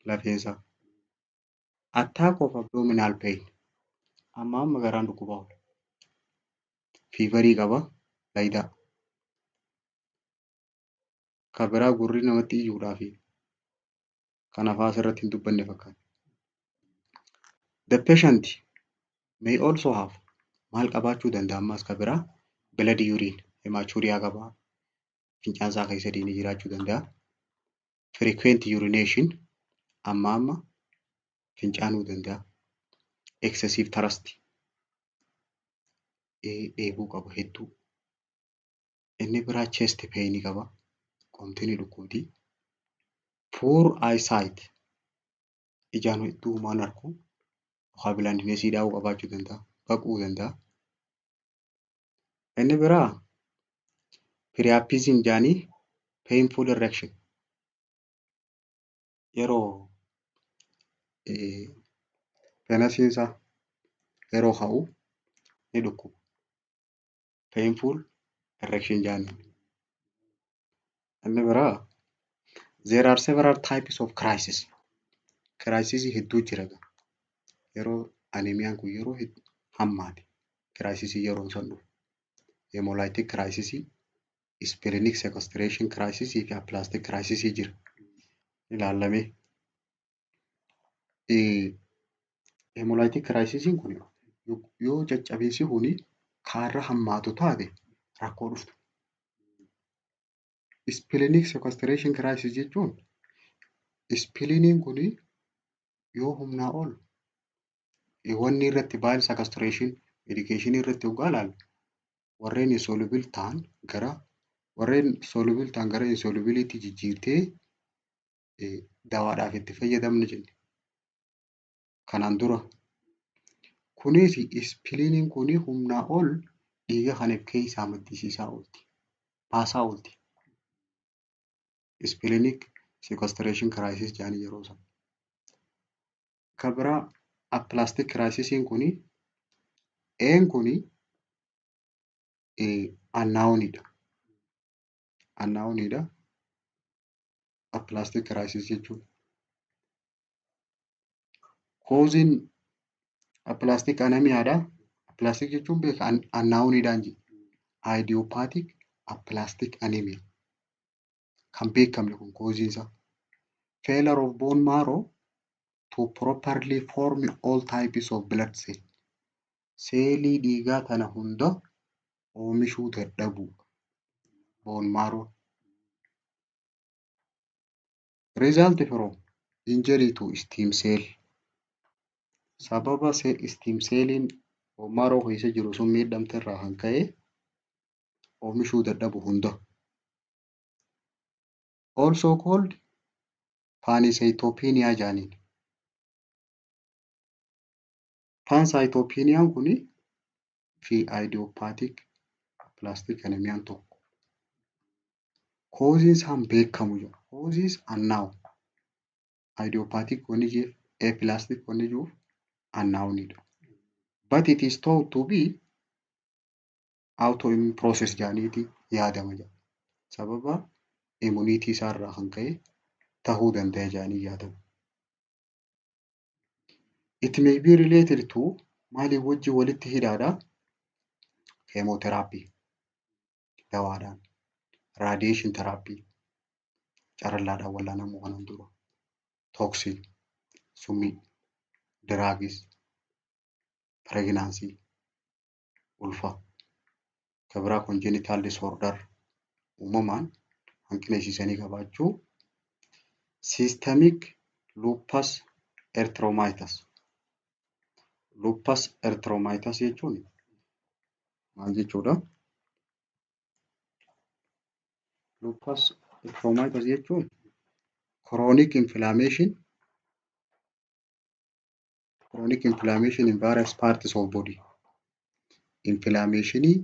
Lafeensaa. Attack of abdominal pain amma garaan dhukkubaa oola. Feverii qaba. Laayidaa. Kan biraa gurri namatti iyyuudhaa fi kan afaan asirratti hin dubbanne fakkaata. The patient may also have maal qabaachuu danda'a ammas kan biraa blood urine hematuria qaba. Fincaan isaa keessa deemee jiraachuu danda'a. Frequent urination amma fincaanuu danda'a. Excessive thirst dheebuu qaba hedduu. Inni biraa chest pain qaba. Qomti ni dhukkubdi. Poor eyesight ijaan hedduu humaan argu. Yookaan blindnessii dhaa'uu qabaachuu danda'a. Baquu danda'a. Inni biraa priapism jaanii painful erection yeroo penasiinsaa yeroo ka'u ni dhukkuba. Painful erection jaanii. Inni biraa there are several types of crisis. Crisis hedduu jira. Yeroo anemiyaan kun yeroo hammaate crisis yeroo san dhufu. Hemolytic crisis, splenic sequestration crisis fi aplastic crisis jira. Ilaallamee. Hemolytic crisis kun yoo caccabeessi huni kaarra hammaatu taate rakkoo dhuftu. Splenic sequestration crisis jechuun spleniin kun yoo humnaa ol wanni irratti bile sequestration medication irratti hoggaa ilaalu warreen insoluble ta'an gara insolubility jijjiirtee dawaadhaaf itti fayyadamna jenne. Kanaan dura kunis spleniin kun humnaa ol dhiiga kan keessaa maddisiisaa oolti. Baasaa oolti. Splenic sequestration crisis jaanii yeroo sana. Kan biraa aplastic crisis kun unknownidha. aplastic crisis jechuudha. Causein aplastic anemiaadha. Aplastic jechuun beeka annaa'uunidhaan jedhe. Idiopathic aplastic anemia kan beekamne kun causein isaa. Failure of bone marrow to properly form all types of blood cell. Seelii dhiigaa tana hunda oomishuu dadhabuu. Bone marrow. Result from injury to stem cell. Sababa stem celliin bone marrow keessa jiru sun miidhamte irraa kan ka'e oomishuu dadhabu hunda. Also called pancytopenia jaaniin. Pancytopeniaan kuni fi idiopathic aplastic anemiyaan tokko. Causein isaan beekamu jira. Causes annaa'u. Idiopathic wanni jiruuf aplastic wanni jiruuf annaa'uunidha. But it is thought to be autoimmune process jaaniiti yaadama jira. Sababa immunity isaarraa kan ka'e tahuu danda'a jaanii yaadama. It may be related to maalii wajji walitti hidhaadha? Chemotherapy dawaadhaan, radiation therapy carallaadhaan wallaanamuu kanan dura, toxin, summii, drugs, pregnancy, ulfa, kabiraa congenital disorder uumamaan hanqina isiisanii qabaachuu, systemic lupus erythematosus. Lupus erythematosus jechuun maal jechuudha? Lupus erythematosus jechuun chronic inflammation in various parts of body. Inflammationii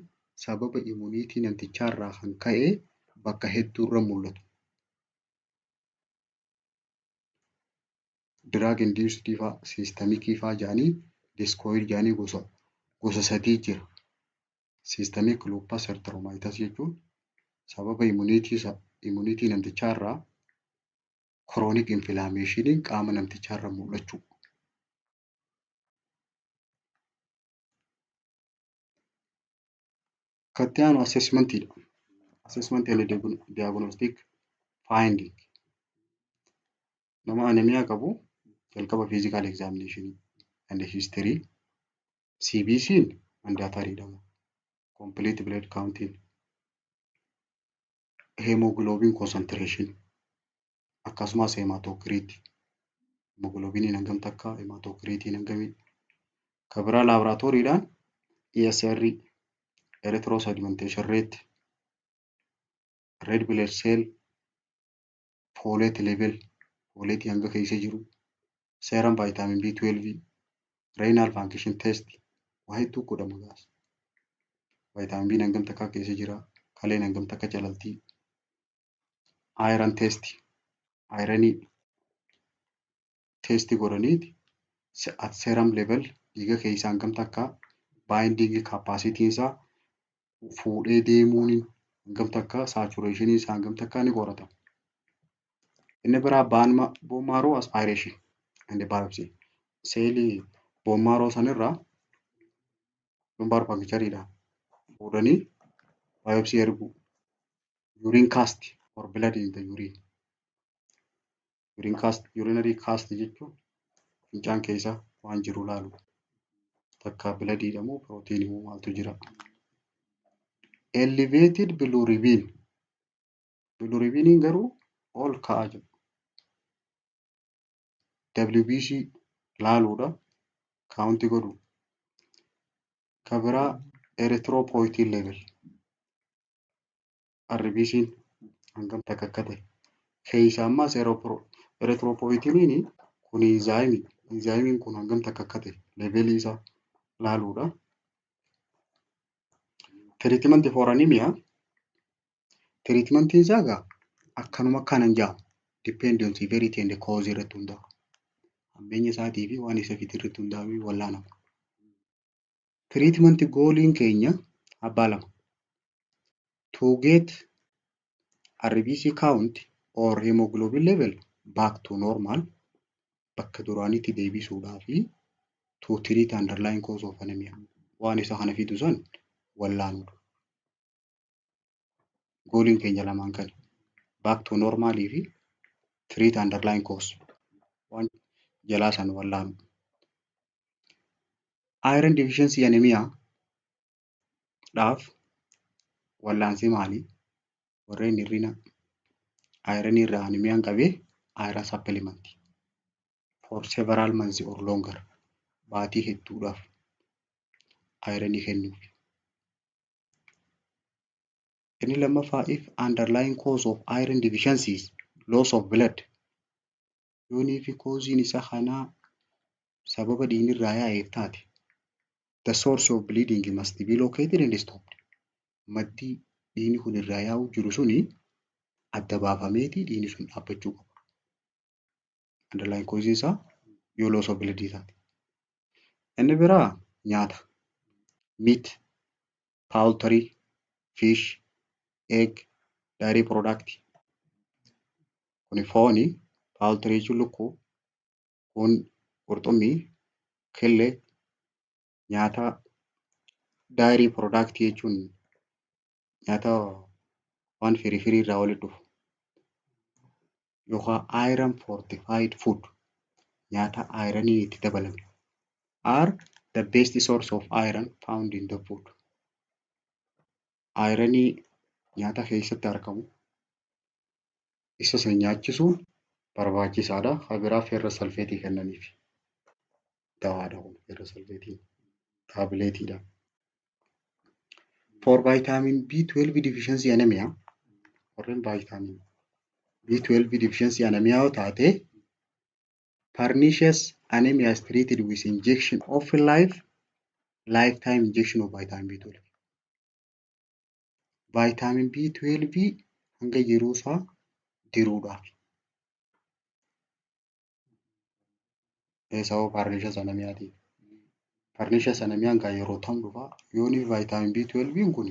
sababa immuniitii namtichaarraa kan ka'e bakka hedduurra mul'atu. Drug induced faa, systemic faa jaanii, discoid jaanii gosa sadii jira. Systemic lupus erythematosus jechuun sababa immuniitii namtichaarraa chronic inflammationiin qaama namtichaarra mul'achuu. Kan aanu assessmentidha. Assessment and diagnostic finding. Nama anemiyaa qabu jalqaba physical examination and history. CBC'n mandatoryidha. Complete blood counting. Hemoglobin concentration. Akkasumas hematocrit. Hemoglobiniin hangam takka, hematocrit'n hangamidha. Kan biraa laboratoriidhaan ESR, erythrosedimation rate, red blood cell, folate level, folate hanga keessa jiru, serum vitamin B12, renal function test, waa hedduu godhama gaas. Vitamin B hangam takka keessa jira, kaleen hangam takka calaltii. Iron test, ironii test godhaniiti at serum level dhiiga keessa hangam takka binding capacity isaa fuudhee deemuun hangam takka saturation isaa hangam takka ni qorata. Inni biraa bone marrow aspiration and biopsy. Seelii bone marrow sanirraa lumbar punctureidhaan fuudhanii biopsy ergu. Urine cast or blood in the urine. Urinary cast jechuun fincaan keessa waan jiru laalu. Takka bloodidha moo proteinii moo maaltu jira? Elevated bilirubin. Bilirubiniin garuu ol ka'aa jira. WBC laaluudha. Kaawunti godhu. Kan biraa erythropoietin level. RBC'n hangam takka akka ta'e. Keessa ammas erythropoietiniin kun enzyme. Enzyme'n kun hangam takka akka ta'e levelii isaa laaluudha. Treatment for anemia. Treatmentiin isaa egaa akkanuma kanan jedhamu. Depend on severity and cause irratti hundaa'a. Hammeenya isaatii fi waan isa fide irratti hundaa'ee wallaanama. Treatment goaliin keenya abbaa lama. To get RBC count or hemoglobin level back to normal bakka duraanitti deebisuudhaa fi to treat underlying cause of anemia. Waan isa kana fidu san wallaanuudha. Gooliin keenya lamaan kana back to normal fi treat underlying cause waan jalaa san wallaanu. Iron deficiency anemia dhaaf wallaansi maali? Warreen hir'ina iron irraa anemiyaan qabee iron supplement for several months or longer baatii hedduudhaaf ironii kennuuf. Inni lammaffaa if underlying cause of iron deficiency is loss of blood. Yoonii fi kooziin isa kanaa sababa dhiigni irraa yaa'eef taate the source of bleeding must be located and stopped. Maddii dhiigni kun irraa yaa'u jiru suni adda baafameeti dhiigni sun dhaabbachuu qaba. Underlying cause isaa yoo loss of blood taate. Inni biraa nyaata meat, poultry, fish, egg, dairy product. Kuni fooni, poultry jechuun lukkuu, kun qurxummii, killee, nyaata dairy product jechuun nyaata waan firii irraa walitti dhufu yookaan iron fortified food nyaata ironii itti dabalame are the best source of iron found in the food. Ironii nyaata keessatti argamu isa san nyaachisuun barbaachisaadha. Habiraa ferrous sulfate kennaniif dawaadha kun ferrous sulfate taabileetiidha. For vitamin B12 deficiency anemia warreen vitamin B12 deficiency anemia yoo taate pernicious anemia is treated with injection of lifetime injection of vitamin B12. Vitamin B12 hanga jiruu isaa diruudhaaf. Sababa pernicious anemiaatiin. Pernicious anemiyaan kan yeroo ta'u dhufaa yooni vitamin B12 kun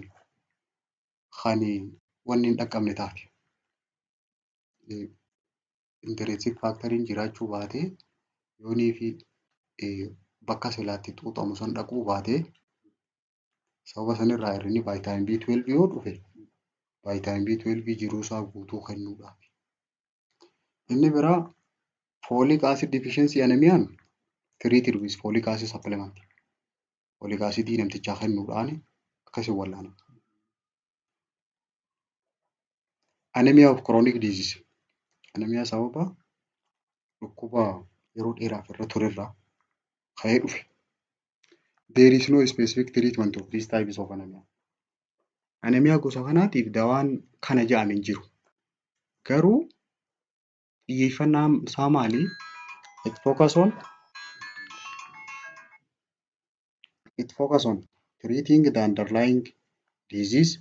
kan wanni hin dhaqqabne taate. Intrinsic factoriin jiraachuu baatee yoonii fi bakka silaatti xuuxamu san dhaquu baatee sababa sanirraa hir'inni vitamin B12 yoo dhufe vitamin B12 jiruu isaa guutuu kennuudhaaf. Inni biraa folic acid deficiency anemiyaan treated with folic acid supplement. Folic acid namtichaa kennuudhaan akkasiin wallaanama. Anemia of chronic disease. Anemia sababa dhukkuba yeroo dheeraaf irra turerraa ka'ee dhufe. There is no specific treatment of these types of anemia. Anemia gosa kanaatiif dawaan kana jedhame hin jiru. Garuu xiyyeeffannaan isaa maali? It focus on treating the underlying disease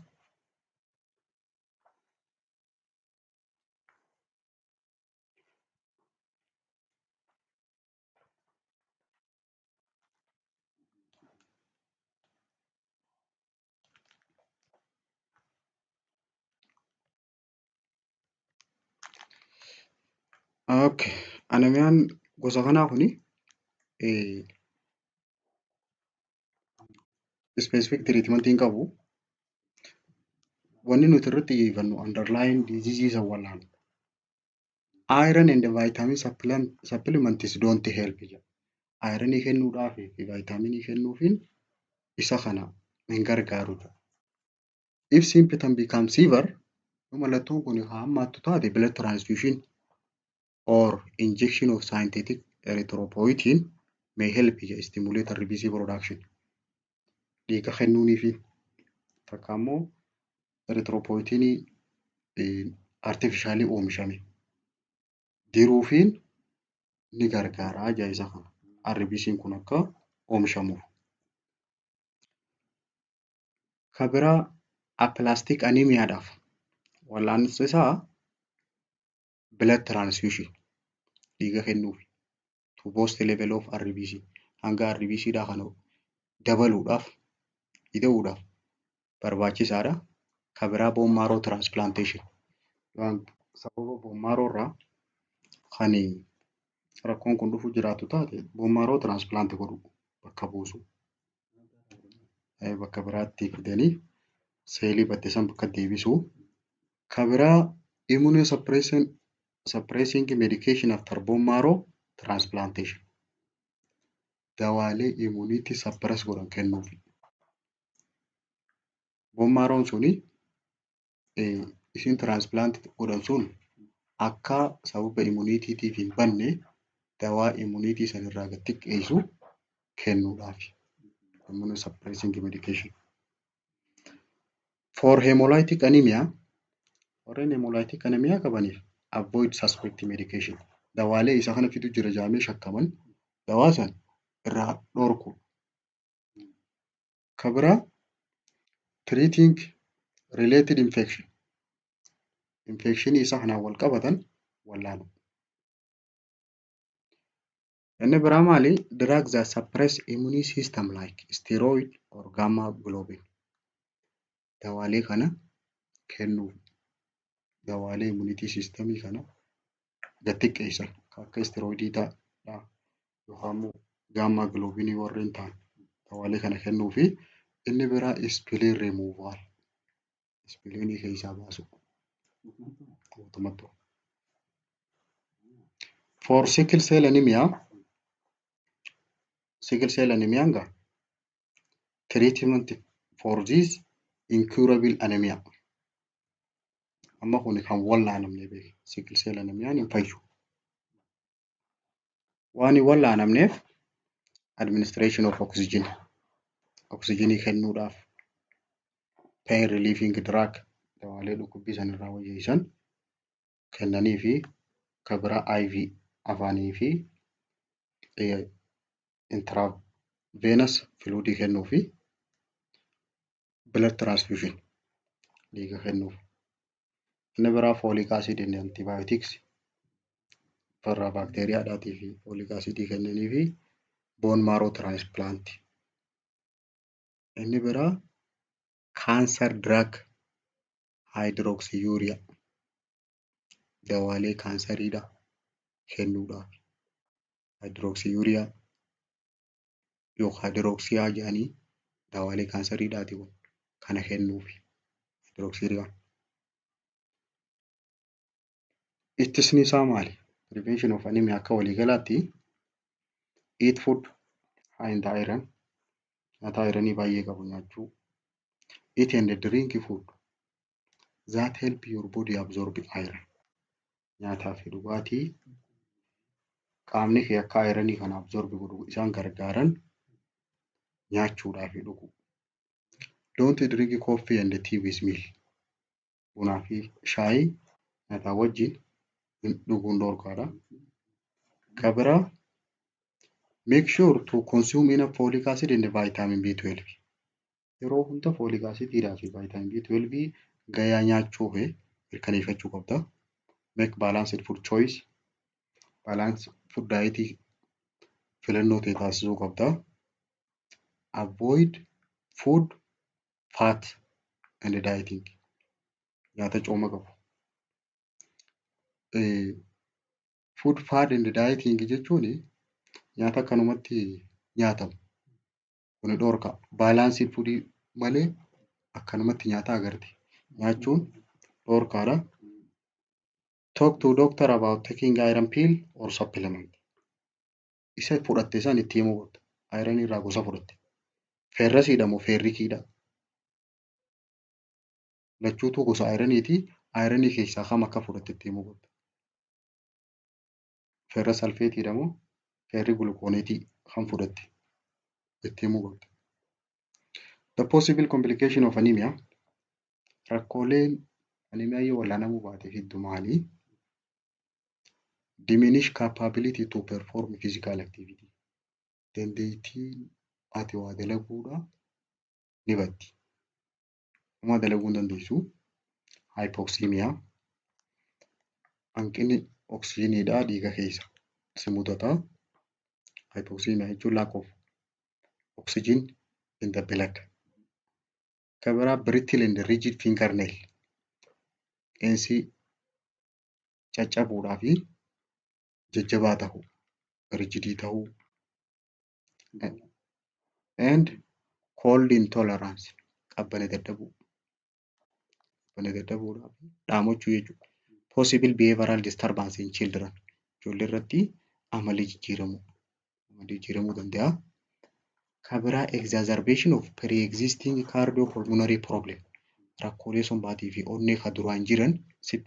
okay. Anemiyaan gosa kanaa kuni specific treatment hin qabu. Wanni nuti irratti xiyyeeffannu underlying disease isa wallaanu. Iron and vitamin supplements don't help. Iron kennuudhaaf fi vitamin kennuufiin isa kana hin gargaaru. If symptom become severe, mallattoon kun hammaattu taate blood transfusion or injection of synthetic erythropoietin may help stimulate RBC production. Dhiiga kennuuniifi takka immoo erythropoietinii artificially oomishame diruufiin ni gargaara isa kana. RBC'n kun akka oomishamuuf. Kabiraa aplastic anemiaadhaaf wallaansi isaa blood transfusion dhiiga kennuufi to boost level of RBC hanga RBC dhaa kana dabaluudhaaf ida'uudhaaf barbaachisaadha. Kabiraa bone marrow transplantation sababa boonmaaroo irraa kan rakkoon kun dhufu jiraatu taate boonmaaroo tiraansplaantii godhu bakka buusu. Bakka biraatti fidanii seelii badde san bakka deebisuu. Kan biraa immunosuppressing medication after bone marrow transplantation. Dawaalee immuniitii suppress godhan kennuufi. Bone marroon suni isin transplant godhan sun akka sababa immuniitiitiif hin banne dawaa immuniitii sanirraa gad xiqqeessu kennuudhaafi. Immunosuppressing medication. For hemolytic anemia, warreen hemolytic anemia qabaniif avoid suspect medication. Dawaalee isa kana fidu jira jedhamee shakkaman dawaa san irraa dhorku. Kan biraa treating related infection. Infekshinii isa kanaan wal qabatan wallaanu. Inni biraa maali? Drugs that suppress immune system like steroid or gamma globin. Dawaalee kana kennuuf. Dawaalee immuniitii sistemii kana gad xiqqeessan akka steroidii ta'a yookaan immoo gamma globinii warreen ta'an dawaalee kana kennuufi. Inni biraa spleen removal. Spleenii keessaa baasu. For sickle cell anemia, sickle cell anemia treatment for this incurable anemia. Amma kun kan wallaanamne beeku. Sickle cell anemia hin fayyu. Waan hin wallaanamneef administration of oxygen. Oxygenii kennuudhaaf pain relieving drug dawaalee dhukkubbii sanirraa wayyeessan kennanii fi kan biraa IV afaanii fi intravenous fluid kennuu fi blood transfusion dhiiga kennuuf. Inni biraa folic acid and antibiotics farra baakteeriyaadhaatii fi folic acidii kennanii fi bone marrow transplant. Inni biraa cancer drug hydroxyurea dawaalee kaansariidha kennuudhaaf. Hydroxyurea yookaan hydroxiyaa jedhanii dawaalee kaansariidhaati kun kana kennuufi. Hydroxyurea. Ittisni isaa maali? Prevention of anemia akka waliigalaatti eat food high in iron. Nyaata ironii baay'ee qabu nyaachuu. Eat and drink food that help your body absorb iron. Nyaataa fi dhugaatii qaamni kee akka ironii kana absorb godhu isaan gargaaran nyaachuudhaa fi dhuguu. Don't drink coffee and tea with meal. Bunaa fi shaayii nyaataa wajjin dhuguun dhorkaadha. Kan biraa make sure to consume enough folic acid and vitamin B12. Yeroo hunda folic acidiidhaa fi vitamin B12 gayaa nyaachuu mirkaneeffachuu qabda. Make balanced food choice. Balance food diet filannoo ta'e taasisuu qabda. Avoid food fat and dieting. Nyaata cooma qabu. Food fat and dieting jechuun nyaata akkanumatti nyaatamu. Kuni dhorka. Balanced food malee akkanumatti nyaata agarte nyaachuun dhorkaadha. Talk to doctor about taking iron pill or supplement. Isa fudhatte san itti himuu qabda. Iron irraa gosa fudhatte. Ferrasiidha moo ferrikiidha? Lachuutu gosa ironiiti. Ironii keessaa kam akka fudhatte itti himuu qabda. Ferra salfeetiidha moo ferri gulukooneetii kan fudhatte itti himuu qabda. The possible complication of anemia. Rakkooleen anemia yoo wallaanamuu baate hedduu maali? Diminish capability to perform physical activity. Dandeettiin ati waa dalaguudha ni baddi. Uma dalaguu hin dandeessu. Hypoxemia. Hanqinni oksijiiniidhaa dhiiga keessa si mudata. Hypoxemia jechuun lack of oxygen in the blood. Kan biraa brittle and rigid fingernail. Qeensi caccabuudhaa fi jajjabaa ta'uu, rigidii ta'uu, and cold intolerance qabbana dadhabuu. Qabbana dadhabuudhaa fi dhaamachuu jechuudha. Possible behavioral disturbance in children. Ijoollee irratti amalli jijjiiramuu danda'a. Kan biraa exacerbation of pre-existing cardiopulmonary problem. Rakkoolee sombaatii fi onnee kan duraan jiran sitti